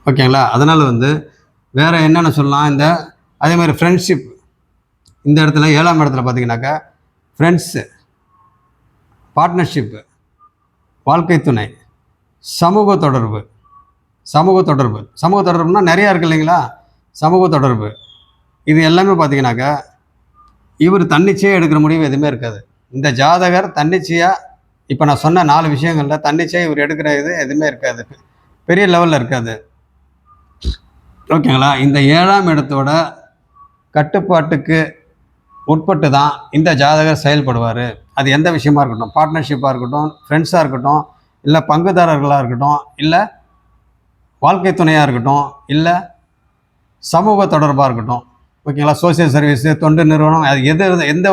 ஓகேங்களா? அதனால் வந்து வேறு என்னென்ன சொல்லலாம், அதே மாதிரி ஃப்ரெண்ட்ஷிப். இந்த இடத்துல 7ஆம் இடத்துல பார்த்தீங்கன்னாக்கா ஃப்ரெண்ட்ஸு, பார்ட்னர்ஷிப்பு, வாழ்க்கை துணை, சமூக தொடர்பு. சமூக தொடர்புனா நிறையா இருக்குது இல்லைங்களா. சமூக தொடர்பு இது எல்லாமே பார்த்தீங்கன்னாக்கா இவர் தன்னிச்சையாக எடுக்கிற முடிவு எதுவுமே இருக்காது. இந்த ஜாதகர் தன்னிச்சையாக இப்போ நான் சொன்ன 4 விஷயங்களில் தன்னிச்சையாக இவர் எடுக்கிற இது எதுவுமே இருக்காது, பெரிய லெவலில் இருக்காது. ஓகேங்களா. இந்த 7ஆம் இடத்தோட கட்டுப்பாட்டுக்கு உட்பட்டு தான் இந்த ஜாதகர் செயல்படுவார். அது எந்த விஷயமா இருக்கட்டும், பார்ட்னர்ஷிப்பாக இருக்கட்டும், ஃப்ரெண்ட்ஸாக இருக்கட்டும், இல்லை பங்குதாரர்களாக இருக்கட்டும், இல்லை வாழ்க்கை துணையாக இருக்கட்டும், இல்லை சமூக தொடர்பாக இருக்கட்டும். ஓகேங்களா. சோசியல் சர்வீஸு, தொண்டு நிறுவனம், அது எந்த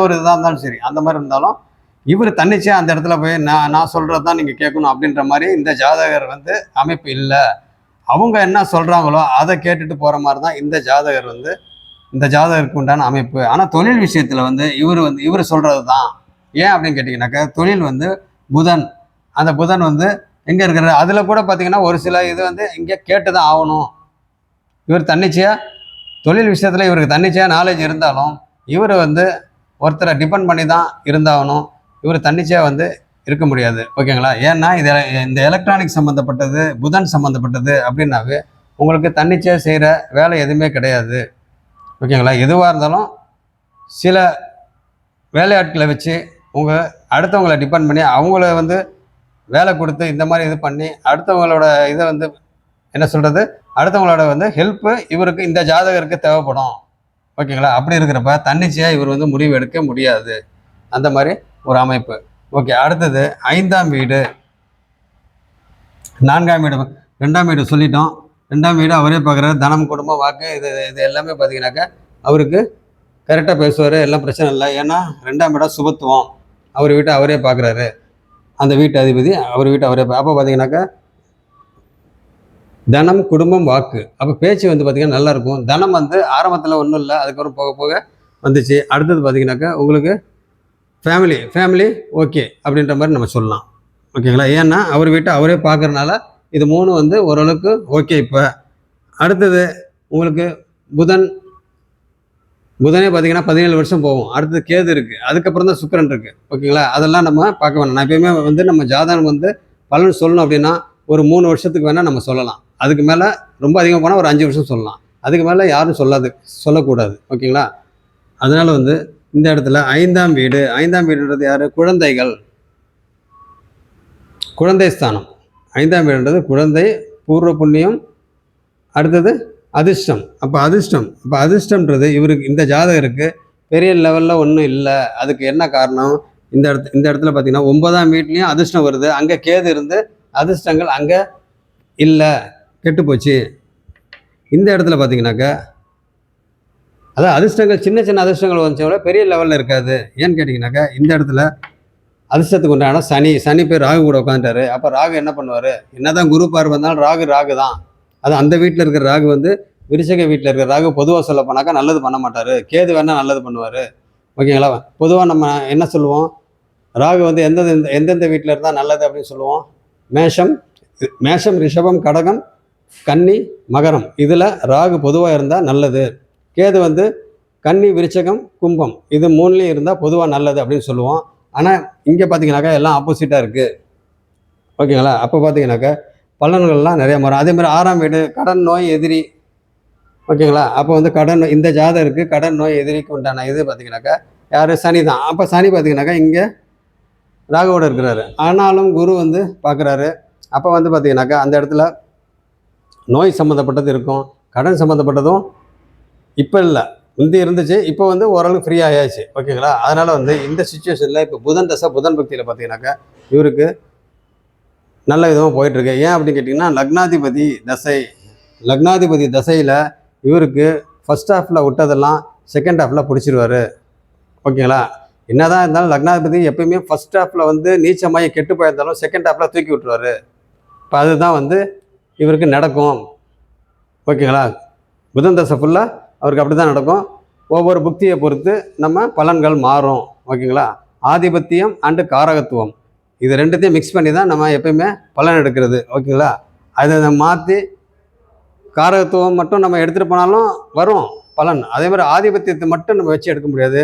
ஒரு இதாக இருந்தாலும் சரி, அந்த மாதிரி இருந்தாலும் இவர் தன்னிச்சையாக அந்த இடத்துல போய் நான் சொல்கிறது தான் நீங்கள் கேட்கணும் அப்படின்ற மாதிரி இந்த ஜாதகர் அமைப்பு இல்லை. அவங்க என்ன சொல்கிறாங்களோ அதை கேட்டுட்டு போகிற மாதிரி தான் இந்த ஜாதகர் இந்த ஜாதகருக்கு உண்டான அமைப்பு. ஆனால் தொழில் விஷயத்தில் இவர் சொல்கிறது தான். ஏன் அப்படின்னு கேட்டிங்கனாக்கா, தொழில் புதன், அந்த புதன் எங்கே இருக்கிறாரு, அதில் கூட பார்த்திங்கன்னா ஒரு சில இது இங்கே கேட்டு தான் ஆகணும். இவர் தன்னிச்சையாக தொழில் விஷயத்தில் இவருக்கு தன்னிச்சையாக நாலேஜ் இருந்தாலும் இவர் ஒருத்தரை டிபெண்ட் பண்ணி தான் இருந்தாகணும். இவர் தன்னிச்சையாக இருக்க முடியாது. ஓகேங்களா. ஏன்னா இந்த எலக்ட்ரானிக் சம்மந்தப்பட்டது, புதன் சம்மந்தப்பட்டது அப்படின்னாவே உங்களுக்கு தன்னிச்சையாக செய்கிற வேலை எதுவுமே கிடையாது. ஓகேங்களா. எதுவாக இருந்தாலும் சில வேலையாட்களை வச்சு அடுத்தவங்களை டிபெண்ட் பண்ணி அவங்கள வேலை கொடுத்து இந்த மாதிரி இது பண்ணி அடுத்தவங்களோட இதை என்ன சொல்கிறது, அடுத்தவங்களோட ஹெல்ப்பு இவருக்கு இந்த ஜாதகருக்கு தேவைப்படும். ஓகேங்களா. அப்படி இருக்கிறப்ப தன்னிச்சையாக இவர் முடிவு எடுக்க முடியாது. அந்த மாதிரி ஒரு அமைப்பு. ஓகே. அடுத்தது 5ஆம் வீடு, 4ஆம் வீடு, 2ஆம் வீடு சொல்லிட்டோம். 2ஆம் வீடு அவரே பார்க்குறாரு. தனம், குடும்பம், வாக்கு, இது எல்லாமே பார்த்தீங்கன்னாக்கா அவருக்கு கரெக்டாக பேசுவார், எல்லாம் பிரச்சனை இல்லை. ஏன்னா 2ஆம் இடம் சுபத்துவம், அவர் வீட்டை அவரே பார்க்குறாரு. அந்த வீட்டு அதிபதி அவர் வீட்டை அவரே அப்போ பார்த்தீங்கன்னாக்கா தனம், குடும்பம், வாக்கு. அப்போ பேச்சு பார்த்திங்கன்னா நல்லாயிருக்கும். தனம் ஆரம்பத்தில் ஒன்றும் இல்லை, அதுக்கப்புறம் போக போக வந்துச்சு. அடுத்தது பார்த்திங்கனாக்கா உங்களுக்கு ஃபேமிலி ஓகே அப்படின்ற மாதிரி நம்ம சொல்லலாம். ஓகேங்களா. ஏன்னா அவர் வீட்டை அவரே பார்க்குறனால இது 3 ஓரளவுக்கு ஓகே. இப்போ அடுத்தது உங்களுக்கு புதனே பார்த்திங்கன்னா 17 வருஷம் போகும். அடுத்தது கேது இருக்குது, அதுக்கப்புறம் தான் சுக்கிரன் இருக்குது. ஓகேங்களா. அதெல்லாம் நம்ம பார்க்க வேணாம். நான் எப்பயுமே நம்ம ஜாதகம் பலன் சொல்லணும் அப்படின்னா ஒரு 3 வருஷத்துக்கு வேணால் நம்ம சொல்லலாம். அதுக்கு மேலே ரொம்ப அதிகமாக போனால் ஒரு 5 வருஷம் சொல்லலாம். அதுக்கு மேலே யாரும் சொல்லக்கூடாது. ஓகேங்களா. அதனால் இந்த இடத்துல 5ஆம் வீடுன்றது யார், குழந்தைகள், குழந்தை ஸ்தானம். 5ஆம் வீடுன்றது குழந்தை, பூர்வ புண்ணியம், அடுத்தது அதிர்ஷ்டம். அப்போ அதிர்ஷ்டம்ன்றது இவருக்கு இந்த ஜாதகருக்கு பெரிய லெவலில் ஒன்றும் இல்லை. அதுக்கு என்ன காரணம், இந்த இடத்துல பார்த்தீங்கன்னா 9ஆம் வீட்லேயும் அதிர்ஷ்டம் வருது. அங்கே கேது இருந்து அதிர்ஷ்டங்கள் அங்கே இல்லை, கெட்டு போச்சு. இந்த இடத்துல பார்த்தீங்கன்னாக்கா அதான் அதிர்ஷ்டங்கள் சின்ன அதிர்ஷ்டங்கள் வந்துச்சோட பெரிய லெவலில் இருக்காது. ஏன்னு கேட்டிங்கனாக்கா இந்த இடத்துல அதிர்ஷ்டத்துக்கு உண்டான சனி பேர் ராகு கூட உட்காந்துட்டாரு. அப்போ ராகு என்ன பண்ணுவார், என்னதான் குரு பார்வை வந்தாலும் ராகு தான். அது அந்த வீட்டில் இருக்கிற ராகு விருச்சிக வீட்டில் இருக்கிற ராகு பொதுவாக சொல்ல போனாக்கா நல்லது பண்ண மாட்டார். கேது வேணால் நல்லது பண்ணுவார். ஓகேங்களா. பொதுவாக நம்ம என்ன சொல்லுவோம், ராகு எந்தெந்த வீட்டில் இருந்தால் நல்லது அப்படின்னு சொல்லுவோம். மேஷம், ரிஷபம், கடகம், கன்னி, மகரம், இதில் ராகு பொதுவாக இருந்தால் நல்லது. கேது கன்னி, விருச்சகம், கும்பம், இது 3லேயும் இருந்தால் பொதுவாக நல்லது அப்படின்னு சொல்லுவோம். ஆனால் இங்கே பார்த்தீங்கன்னாக்கா எல்லாம் ஆப்போசிட்டாக இருக்குது. ஓகேங்களா. அப்போ பார்த்தீங்கன்னாக்கா பலன்கள்லாம் நிறையா மாறும். அதேமாதிரி 6ஆம் வீடு கடன், நோய், எதிரி. ஓகேங்களா. அப்போ கடன், இந்த ஜாதகருக்கு கடன், நோய், எதிரிக்கு உண்டான இது பார்த்தீங்கன்னாக்கா யார், சனி தான். அப்போ சனி பார்த்தீங்கன்னாக்கா இங்கே ராகுவோடு இருக்கிறாரு. ஆனாலும் குரு பார்க்குறாரு. அப்போ பார்த்தீங்கன்னாக்கா அந்த இடத்துல நோய் சம்மந்தப்பட்டது இருக்கும், கடன் சம்மந்தப்பட்டதும் இப்போ இல்லை, முந்தி இருந்துச்சு. இப்போ ஓரளவுக்கு ஃப்ரீ ஆயாச்சு. ஓகேங்களா. அதனால் இந்த சுச்சுவேஷனில் இப்போ புதன் தசை, புதன் பக்தியில் பார்த்தீங்கன்னாக்கா இவருக்கு நல்ல விதமாக போயிட்டுருக்கு. ஏன் அப்படின்னு கேட்டிங்கன்னா லக்னாதிபதி தசையில் இவருக்கு ஃபஸ்ட் ஹாஃபில் விட்டதெல்லாம் செகண்ட் ஹாஃபில் பிடிச்சிருவார். ஓகேங்களா. என்ன தான் இருந்தாலும் லக்னாதிபதி எப்பயுமே ஃபஸ்ட் ஹாஃபில் நீச்சமாகி கெட்டு போயிருந்தாலும் செகண்ட் ஹாஃபில் தூக்கி விட்டுருவார். இப்போ அதுதான் இவருக்கு நடக்கும். ஓகேங்களா. புதன் தசை ஃபுல்லாக அவருக்கு அப்படி தான் நடக்கும். ஒவ்வொரு புக்தியை பொறுத்து நம்ம பலன்கள் மாறும். ஓகேங்களா. ஆதிபத்தியம் அண்டு காரகத்துவம், இது ரெண்டுத்தையும் மிக்ஸ் பண்ணி தான் நம்ம எப்பயுமே பலன் எடுக்கிறது. ஓகேங்களா. அதை மாற்றி காரகத்துவம் மட்டும் நம்ம எடுத்துகிட்டு போனாலும் வரும் பலன். அதே மாதிரி ஆதிபத்தியத்தை மட்டும் நம்ம வச்சு எடுக்க முடியாது.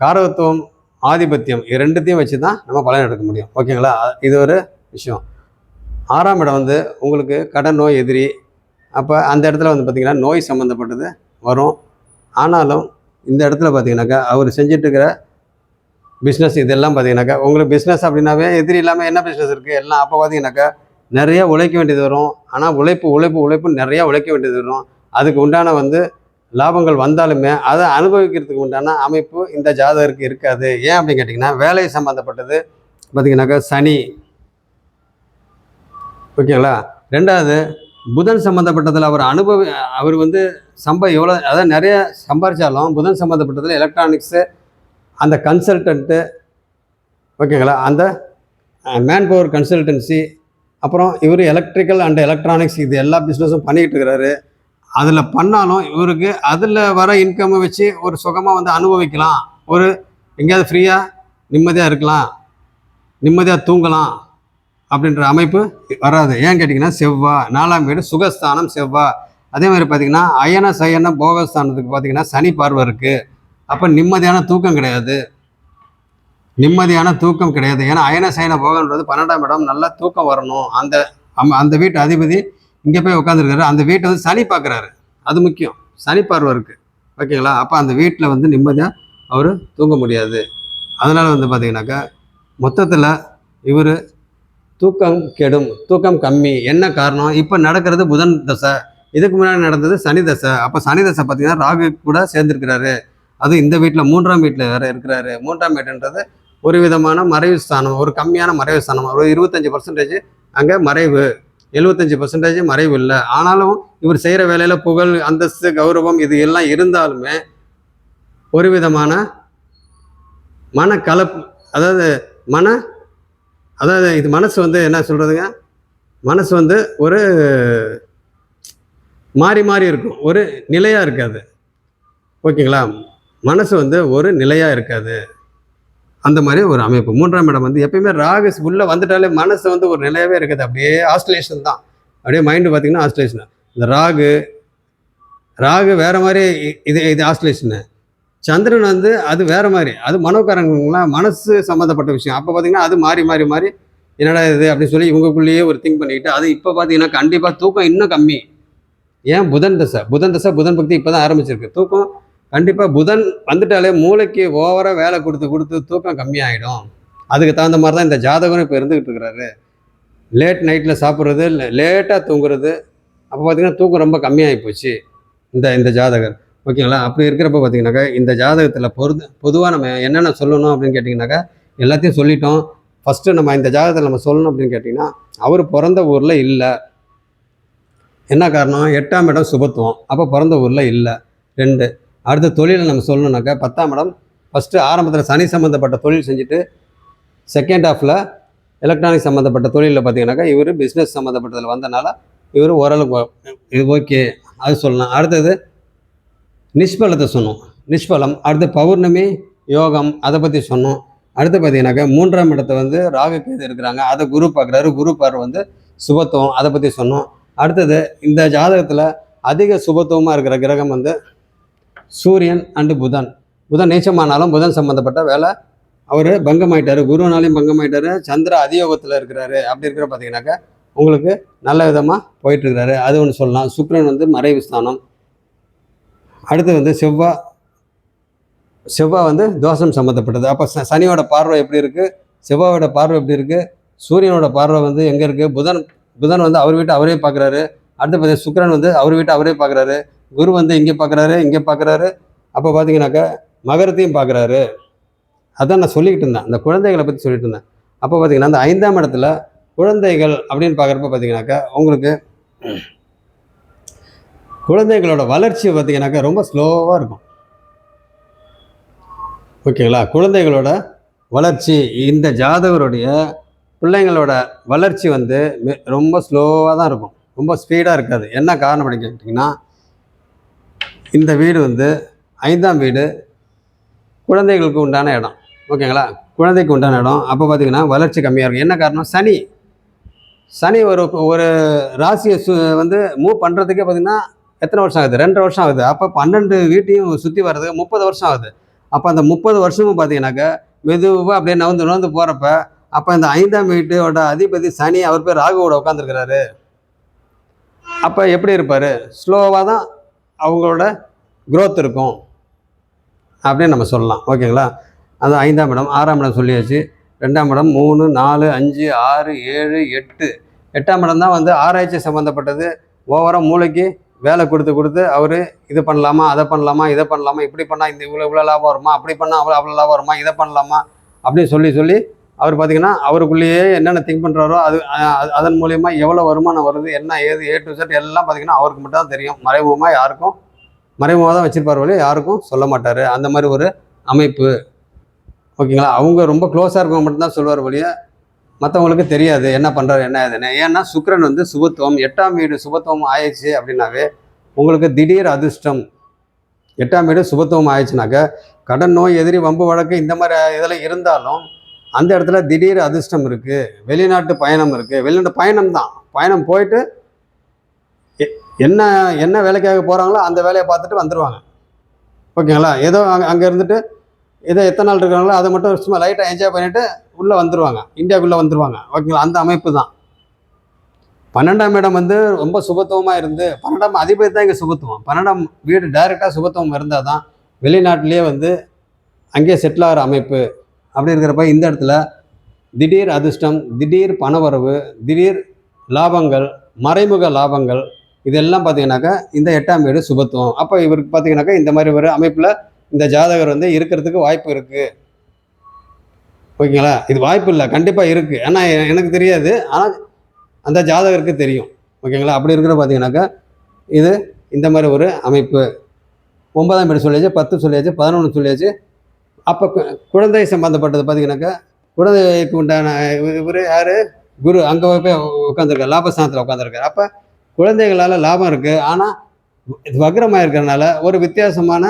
காரகத்துவம் ஆதிபத்தியம் இது ரெண்டுத்தையும் வச்சு தான் நம்ம பலன் எடுக்க முடியும். ஓகேங்களா? இது ஒரு விஷயம். 6ஆம் இடம் வந்து உங்களுக்கு கடன் நோய் எதிரி. அப்போ அந்த இடத்துல வந்து பார்த்திங்கன்னா நோய் சம்மந்தப்பட்டது வரும். ஆனாலும் இந்த இடத்துல பார்த்திங்கனாக்கா அவர் செஞ்சுட்டு இருக்கிற பிஸ்னஸ் இதெல்லாம் பார்த்திங்கனாக்கா உங்களுக்கு பிஸ்னஸ் அப்படின்னாவே எதிரி இல்லாமல் என்ன பிஸ்னஸ் இருக்குது எல்லாம். அப்போ பார்த்திங்கனாக்கா நிறைய உழைக்க வேண்டியது வரும். ஆனால் உழைப்பு நிறையா உழைக்க வேண்டியது வரும். அதுக்கு உண்டான வந்து லாபங்கள் வந்தாலுமே அதை அனுபவிக்கிறதுக்கு உண்டான அமைப்பு இந்த ஜாதகருக்கு இருக்காது. ஏன் அப்படின்னு கேட்டிங்கன்னா வேலை சம்மந்தப்பட்டது பார்த்திங்கனாக்கா சனி. ஓகேங்களா? 2வது புதன் சம்மந்தப்பட்டதில் அவர் வந்து எவ்வளோ அதாவது நிறைய சம்பாதிச்சாலும் புதன் சம்மந்தப்பட்டதில் எலக்ட்ரானிக்ஸு அந்த கன்சல்டன்ட்டு, ஓகேங்களா, அந்த மேன் பவர் கன்சல்டன்சி, அப்புறம் இவர் எலக்ட்ரிக்கல் அண்ட் எலக்ட்ரானிக்ஸ் இது எல்லா பிஸ்னஸும் பண்ணிக்கிட்டு இருக்கிறாரு. அதில் பண்ணாலும் இவருக்கு அதில் வர இன்கம்மை வச்சு ஒரு சுகமாக வந்து அனுபவிக்கலாம். ஒரு எங்கேயாவது ஃப்ரீயாக நிம்மதியாக இருக்கலாம், நிம்மதியாக தூங்கலாம் அப்படின்ற அமைப்பு வராது. ஏன்னு கேட்டிங்கன்னா செவ்வாய் 4ஆம் வீடு சுகஸ்தானம் செவ்வாய். அதே மாதிரி பார்த்திங்கன்னா அயன சயன போகஸ்தானத்துக்கு பார்த்திங்கன்னா சனி பார்வை இருக்குது. அப்போ நிம்மதியான தூக்கம் கிடையாது. ஏன்னா அயன சயன போகன்றது 12ஆம் இடம். நல்லா தூக்கம் வரணும். அந்த வீட்டு அதிபதி இங்கே போய் உட்காந்துருக்காரு. அந்த வீட்டை வந்து சனி பார்க்குறாரு. அது முக்கியம். சனி பார்வை இருக்குது. ஓகேங்களா? அப்போ அந்த வீட்டில் வந்து நிம்மதியாக அவர் தூங்க முடியாது. அதனால் வந்து பார்த்திங்கனாக்கா மொத்தத்தில் இவர் தூக்கம் கெடும், தூக்கம் கம்மி. என்ன காரணம்? இப்போ நடக்கிறது புதன் தசை, இதுக்கு முன்னாடி நடந்தது சனி தசை. அப்போ சனி தசை பார்த்திங்கன்னா ராகு கூட சேர்ந்துருக்கிறாரு. அது இந்த வீட்டில் 3ஆம் வீட்டில் வேறு இருக்கிறாரு. 3ஆம் வீடுன்றது ஒரு விதமான மறைவு ஸ்தானம், ஒரு கம்மியான மறைவு ஸ்தானம். ஒரு 25% அங்கே மறைவு, 75% மறைவு இல்லை. ஆனாலும் இவர் செய்கிற வேலையில் புகழ், அந்தஸ்து, கௌரவம் இது எல்லாம் இருந்தாலுமே ஒரு விதமான மனக்கலப்பு, அதாவது இது மனசு வந்து என்ன சொல்கிறதுங்க, மனசு வந்து ஒரு மாறி இருக்கும், ஒரு நிலையாக இருக்காது. ஓகேங்களா? மனசு வந்து ஒரு நிலையாக இருக்காது. அந்த மாதிரி ஒரு அமைப்பு. 3ஆம் இடம் வந்து எப்பயுமே ராகு உள்ளே வந்துட்டாலே மனசு வந்து ஒரு நிலையாகவே இருக்காது. அப்படியே ஆஸ்ட்ரலேஷன் தான். அப்படியே மைண்டு பார்த்திங்கன்னா ஆஸ்ட்ரலேஷன். இந்த ராகு வேறு மாதிரி, இது ஆஸ்ட்ரலேஷனு. சந்திரன் வந்து அது வேறு மாதிரி, அது மனோகாரங்களா, மனசு சம்மந்தப்பட்ட விஷயம். அப்போ பார்த்திங்கன்னா அது மாறி என்னடா இது அப்படின்னு சொல்லி இவங்களுக்குள்ளேயே ஒரு திங்க் பண்ணிக்கிட்டு அது இப்போ பார்த்திங்கன்னா கண்டிப்பாக தூக்கம் இன்னும் கம்மி. ஏன்? புதன் தசை புதன் பக்தி இப்போ தான் ஆரம்பிச்சிருக்கு. தூக்கம் கண்டிப்பாக புதன் வந்துட்டாலே மூளைக்கு ஓவராக வேலை கொடுத்து தூக்கம் கம்மியாகிடும். அதுக்கு தகுந்த மாதிரி தான் இந்த ஜாதகம் இப்போ இருந்துக்கிட்டு இருக்கிறாரு. லேட் நைட்டில் சாப்பிட்றது, லேட்டாக தூங்குறது. அப்போ பார்த்திங்கன்னா தூக்கம் ரொம்ப கம்மியாகி போச்சு இந்த ஜாதகர். ஓகேங்களா? அப்படி இருக்கிறப்ப பார்த்திங்கனாக்கா இந்த ஜாதகத்தில் பொதுவாக நம்ம என்னென்ன சொல்லணும் அப்படின்னு கேட்டிங்கனாக்கா எல்லாத்தையும் சொல்லிட்டோம். ஃபஸ்ட்டு நம்ம இந்த ஜாதகத்தில் நம்ம சொல்லணும் அப்படின்னு கேட்டிங்கன்னா அவர் பிறந்த ஊரில் இல்லை. என்ன காரணம்? 8ஆம் இடம் சுபத்துவம். அப்போ பிறந்த ஊரில் இல்லை. 2. அடுத்த தொழிலை நம்ம சொல்லணுன்னாக்கா 10ஆம் இடம். ஃபஸ்ட்டு ஆரம்பத்தில் சனி சம்மந்தப்பட்ட தொழில் செஞ்சுட்டு செகண்ட் ஹாஃபில் எலக்ட்ரானிக் சம்மந்தப்பட்ட தொழிலில் பார்த்திங்கனாக்கா இவர் பிஸ்னஸ் சம்மந்தப்பட்டதில் வந்தனால இவர் ஓரளவுக்கு இது ஓகே, அது சொல்லலாம். அடுத்தது நிஷ்பலத்தை சொன்னோம், நிஷ்பலம். அடுத்து பௌர்ணமி யோகம், அதை பற்றி சொன்னோம். அடுத்து பார்த்திங்கனாக்கா 3ஆம் இடத்தை வந்து ராகு கேது இருக்கிறாங்க, அதை குரு பார்க்குறாரு. குரு பார்வை வந்து சுபத்துவம், அதை பற்றி சொன்னோம். அடுத்தது இந்த ஜாதகத்தில் அதிக சுபத்துவமாக இருக்கிற கிரகம் வந்து சூரியன் அண்டு புதன். நீச்சமானாலும் புதன் சம்மந்தப்பட்ட வேலை அவர் பங்கமாயிட்டார். குருனாலையும் பங்கமாயிட்டார். சந்திர அதியோகத்தில் இருக்கிறாரு. அப்படி இருக்கிற பார்த்திங்கனாக்கா உங்களுக்கு நல்ல விதமாக போயிட்டுருக்கிறாரு. அது ஒன்று சொல்லலாம். சுக்கிரன் வந்து மறைவு ஸ்தானம். அடுத்து வந்து செவ்வாய் வந்து தோஷம் சம்மந்தப்பட்டது. அப்போ சனியோட பார்வை எப்படி இருக்குது, செவ்வாயோட பார்வை எப்படி இருக்குது, சூரியனோட பார்வை வந்து எங்கே இருக்குது, புதன் வந்து அவர் வீட்டை அவரே பார்க்குறாரு. அடுத்து பார்த்தீங்கன்னா சுக்கிரன் வந்து அவர் வீட்டை அவரே பார்க்குறாரு. குரு வந்து இங்கே பார்க்குறாரு. அப்போ பார்த்தீங்கன்னாக்கா மகரத்தையும் பார்க்குறாரு. அதான் நான் சொல்லிக்கிட்டு இருந்தேன், அந்த குழந்தைகளை பற்றி சொல்லிட்டு இருந்தேன். அப்போ பார்த்தீங்கன்னா அந்த 5ஆம் இடத்துல குழந்தைகள் அப்படின்னு பார்க்குறப்ப பார்த்தீங்கன்னாக்கா உங்களுக்கு குழந்தைகளோட வளர்ச்சி பார்த்திங்கனாக்கா ரொம்ப ஸ்லோவாக இருக்கும். ஓகேங்களா? குழந்தைகளோட வளர்ச்சி, இந்த ஜாதகருடைய பிள்ளைங்களோட வளர்ச்சி வந்து ரொம்ப ஸ்லோவாக தான் இருக்கும், ரொம்ப ஸ்பீடாக இருக்காது. என்ன காரணம் அப்படின்னு கேட்டிங்கன்னா இந்த வீடு வந்து 5ஆம் வீடு குழந்தைகளுக்கு உண்டான இடம். ஓகேங்களா? குழந்தைக்கு உண்டான இடம். அப்போ பார்த்திங்கன்னா வளர்ச்சி கம்மியாக இருக்கும். என்ன காரணம்? சனி ஒரு ஒரு ராசியை வந்து மூவ் பண்ணுறதுக்கே பார்த்திங்கன்னா எத்தனை வருஷம் ஆகுது? 2.5 வருஷம் ஆகுது. அப்போ 12 வீட்டையும் சுற்றி வர்றதுக்கு 30 வருஷம் ஆகுது. அப்போ அந்த 30 வருஷமும் பார்த்தீங்கன்னாக்கா மெதுவாக அப்படியே நகர்ந்து போகிறப்ப அப்போ இந்த 5ஆம் வீட்டோட அதிபதி சனி, அவர் பேர் ராகுவோட உட்காந்துருக்கிறாரு. அப்போ எப்படி இருப்பார்? ஸ்லோவாக தான் அவங்களோட க்ரோத் இருக்கும் அப்படின்னு நம்ம சொல்லலாம். ஓகேங்களா? அது 5ஆம் இடம். 6ஆம் இடம் சொல்லியாச்சு. 2ஆம் இடம் 3, 4, 5, 6, 7, 8. 8ஆம் இடம் தான் வந்து ஆராய்ச்சி சம்மந்தப்பட்டது. ஓவராக மூளைக்கு வேலை கொடுத்து அவர் இது பண்ணலாமா, அதை பண்ணலாமா, இதை பண்ணலாமா, இப்படி பண்ணால் இந்த இவ்வளோ லாபம் வருமா, அப்படி பண்ணால் அவ்வளோ லாபம் வருமா, இதை பண்ணலாமா அப்படின்னு சொல்லி அவர் பார்த்திங்கன்னா அவருக்குள்ளேயே என்னென்ன திங்க் பண்ணுறாரோ அதன் மூலயமா எவ்வளோ வருமானம் வருது, என்ன ஏது A to Z எல்லாம் பார்த்திங்கன்னா அவருக்கு மட்டும் தான் தெரியும். மறைமுகமாக தான் வச்சுருப்பார் வழி, யாருக்கும் சொல்ல மாட்டார். அந்த மாதிரி ஒரு அமைப்பு. ஓகேங்களா? அவங்க ரொம்ப க்ளோஸாக இருக்கவங்க மட்டும்தான் சொல்லுவார் வழிய மற்றவங்களுக்கு தெரியாது என்ன பண்ணுறாரு என்ன ஏதுன்னு. ஏன்னா சுக்கிரன் வந்து சுபத்துவம். 8ஆம் வீடு சுபத்துவம் ஆயிடுச்சு அப்படின்னாவே உங்களுக்கு திடீர் அதிர்ஷ்டம். 8ஆம் வீடு சுபத்துவம் ஆயிடுச்சுனாக்க கடன், நோய், எதிரி, வம்பு, வழக்கு இந்த மாதிரி இதெல்லாம் இருந்தாலும் அந்த இடத்துல திடீர் அதிர்ஷ்டம் இருக்குது. வெளிநாட்டு பயணம் இருக்குது. வெளிநாட்டு பயணம் தான். பயணம் போயிட்டு என்ன வேலைக்காக போகிறாங்களோ அந்த வேலையை பார்த்துட்டு வந்துடுவாங்க. ஓகேங்களா? ஏதோ அங்கே இருந்துட்டு ஏதோ எத்தனை நாள் இருக்கிறாங்களோ அதை மட்டும் சும்மா லைட்டாக என்ஜாய் பண்ணிவிட்டு உள்ளே வந்துடுவாங்க, இந்தியாவுக்குள்ளே வந்துடுவாங்க. ஓகேங்களா? அந்த அமைப்பு தான். 12ஆம் இடம் வந்து ரொம்ப சுபத்துவமாக இருந்து 12ஆம் அதிபதி தான் இங்கே சுபத்துவம். 12ஆம் வீடு டைரெக்டாக சுபத்துவம் இருந்தால் தான் வெளிநாட்டிலேயே வந்து அங்கேயே செட்டில் ஆகிற அமைப்பு. அப்படி இருக்கிறப்ப இந்த இடத்துல திடீர் அதிர்ஷ்டம், திடீர் பணவரவு, திடீர் லாபங்கள், மறைமுக லாபங்கள் இதெல்லாம் பார்த்தீங்கன்னாக்கா இந்த 8ஆம் வீடு சுபத்துவம். அப்போ இவருக்கு பார்த்தீங்கன்னாக்கா இந்த மாதிரி ஒரு அமைப்பில் இந்த ஜாதகர் வந்து இருக்கிறதுக்கு வாய்ப்பு இருக்குது. ஓகேங்களா? இது வாய்ப்பு இல்லை, கண்டிப்பாக இருக்குது. ஆனால் எனக்கு தெரியாது, ஆனால் அந்த ஜாதகருக்கு தெரியும். ஓகேங்களா? அப்படி இருக்கிற பார்த்தீங்கன்னாக்கா இது இந்த மாதிரி ஒரு அமைப்பு. 9ஆம் வீடு சொல்லியாச்சு, 10 சொல்லியாச்சு, 11 சொல்லியாச்சு. அப்போ குழந்தை சம்மந்தப்பட்டது பார்த்தீங்கன்னாக்கா குழந்தைக்கு உண்டான இவர் யார்? குரு அங்கே போய் உட்காந்துருக்கார், லாபஸ்தானத்தில் உட்காந்துருக்கார். அப்போ குழந்தைகளால் லாபம் இருக்குது. ஆனால் வக்ரமாக இருக்கிறதுனால ஒரு வித்தியாசமான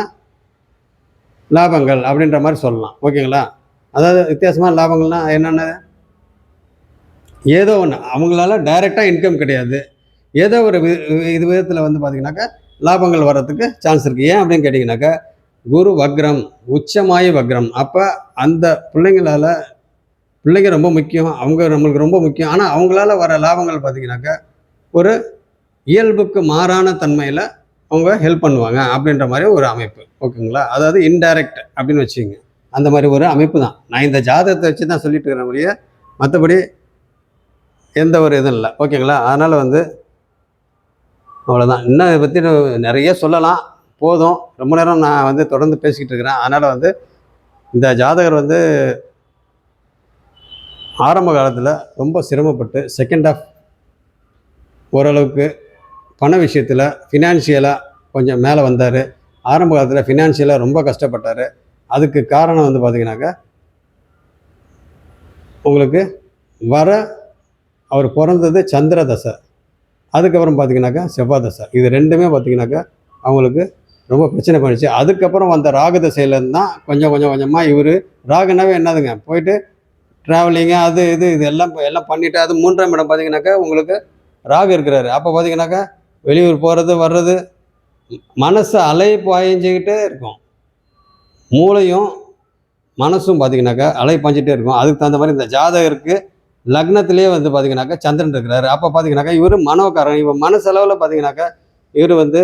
லாபங்கள் அப்படின்ற மாதிரி சொல்லலாம். ஓகேங்களா? அதாவது வித்தியாசமான லாபங்கள்னால் என்னென்ன? ஏதோ ஒன்று அவங்களால டைரெக்டாக இன்கம் கிடையாது, ஏதோ ஒரு இது விதத்தில் வந்து பார்த்திங்கனாக்கா லாபங்கள் வர்றதுக்கு சான்ஸ் இருக்குது. ஏன் அப்படின்னு கேட்டிங்கனாக்கா குரு வக்ரம், உச்சமாயி வக்ரம். அப்போ அந்த பிள்ளைங்க ரொம்ப முக்கியம், அவங்க நம்மளுக்கு ரொம்ப முக்கியம். ஆனால் அவங்களால வர லாபங்கள் பார்த்திங்கனாக்கா ஒரு இயல்புக்கு மாறான தன்மையில் அவங்க ஹெல்ப் பண்ணுவாங்க அப்படின்ற மாதிரி ஒரு அமைப்பு. ஓகேங்களா? அதாவது இன்டைரக்ட் அப்படின்னு வச்சுங்க. அந்த மாதிரி ஒரு அமைப்பு தான். நான் இந்த ஜாதகத்தை வச்சு தான் சொல்லிட்டு இருக்கிற முடிய மற்றபடி எந்த ஒரு இதுவும் இல்லை. ஓகேங்களா? அதனால் வந்து அவ்வளோதான். இன்னும் இதை பற்றி நிறைய சொல்லலாம், போதும். ரொம்ப நேரம் நான் வந்து தொடர்ந்து பேசிக்கிட்டு இருக்கிறேன். அதனால் வந்து இந்த ஜாதகர் வந்து ஆரம்ப காலத்தில் ரொம்ப சிரமப்பட்டு செகண்ட் ஆஃப் ஓரளவுக்கு பண விஷயத்தில் ஃபினான்ஷியலாக கொஞ்சம் மேலே வந்தார். ஆரம்ப காலத்தில் ஃபினான்ஷியலாக ரொம்ப கஷ்டப்பட்டார். அதுக்கு காரணம் வந்து பார்த்திங்கனாக்கா உங்களுக்கு அவர் பிறந்தது சந்திர தசை, அதுக்கப்புறம் பார்த்திங்கனாக்கா செவ்வாய் தசை. இது ரெண்டுமே பார்த்திங்கனாக்கா அவங்களுக்கு ரொம்ப பிரச்சனை பண்ணிச்சு. அதுக்கப்புறம் வந்த ராகு தசையிலேருந்து தான் கொஞ்சமாக இவர் ராகுனாவே என்னதுங்க போயிட்டு ட்ராவலிங்கு அது இது எல்லாம் பண்ணிவிட்டு அது 3ஆம் இடம் பார்த்திங்கனாக்கா உங்களுக்கு ராகு இருக்கிறாரு. அப்போ பார்த்திங்கனாக்கா வெளியூர் போகிறது வர்றது மனசு அலை பாய்ஞ்சிக்கிட்டே இருக்கும். மூளையும் மனசும் பார்த்திங்கனாக்கா அலை பாய்ஞ்சிட்டே இருக்கும். அதுக்கு தகுந்த மாதிரி இந்த ஜாதகருக்கு லக்னத்திலே வந்து பார்த்திங்கனாக்கா சந்திரன் இருக்கிறாரு. அப்போ பார்த்திங்கனாக்கா இவர் மனோக்காரன். இவர் மனசளவில் பார்த்திங்கனாக்கா இவர் வந்து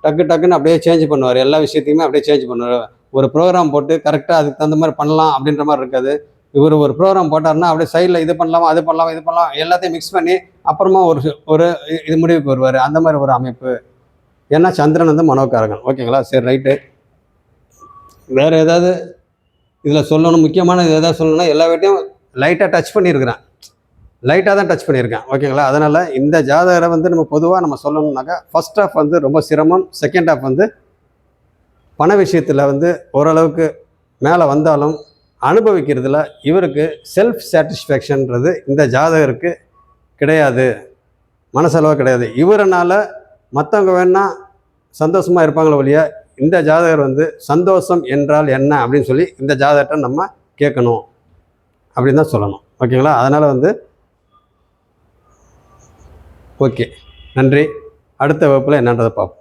டக்குன்னு அப்படியே சேஞ்ச் பண்ணுவார். எல்லா விஷயத்தையுமே அப்படியே சேஞ்ச் பண்ணுவார். ஒரு ப்ரோக்ராம் போட்டு கரெக்டாக அதுக்கு தகுந்த மாதிரி பண்ணலாம் அப்படின்ற மாதிரி இருக்காது. இவர் ஒரு ப்ரோக்ராம் போட்டார்னா அப்படியே சைடில் இது பண்ணலாமா அது பண்ணலாம் எல்லாத்தையும் மிக்ஸ் பண்ணி அப்புறமா ஒரு இது முடிவுக்கு வருவார். அந்த மாதிரி ஒரு அமைப்பு. ஏன்னா சந்திரன் வந்து மனோக்காரகன். ஓகேங்களா? சரி, ரைட்டு. வேறு ஏதாவது இதில் சொல்லணும், முக்கியமான ஏதாவது சொல்லணும்னா எல்லா வீட்டையும் லைட்டாக டச் பண்ணியிருக்கிறேன். லைட்டாக தான் டச் பண்ணியிருக்கேன். ஓகேங்களா? அதனால் இந்த ஜாதகரை வந்து நம்ம பொதுவாக நம்ம சொல்லணும்னாக்கா ஃபர்ஸ்ட் ஆஃப் வந்து ரொம்ப சிரமம், செகண்ட் ஆஃப் வந்து பண விஷயத்தில் வந்து ஓரளவுக்கு மேலே வந்தாலும் அனுபவிக்கிறதுல இவருக்கு செல்ஃப் சாட்டிஸ்ஃபேக்ஷன்றது இந்த ஜாதகருக்கு கிடையாது, மனசளவு கிடையாது. இவரனால் மற்றவங்க வேணால் சந்தோஷமாக இருப்பாங்களோ வழியா இந்த ஜாதகர் வந்து சந்தோஷம் என்றால் என்ன அப்படின்னு சொல்லி இந்த ஜாதகத்தை நம்ம கேட்கணும் அப்படின்னு தான் சொல்லணும். ஓகேங்களா? அதனால் வந்து ஓகே, நன்றி. அடுத்த வகுப்பில் என்னன்றதை பார்ப்போம்.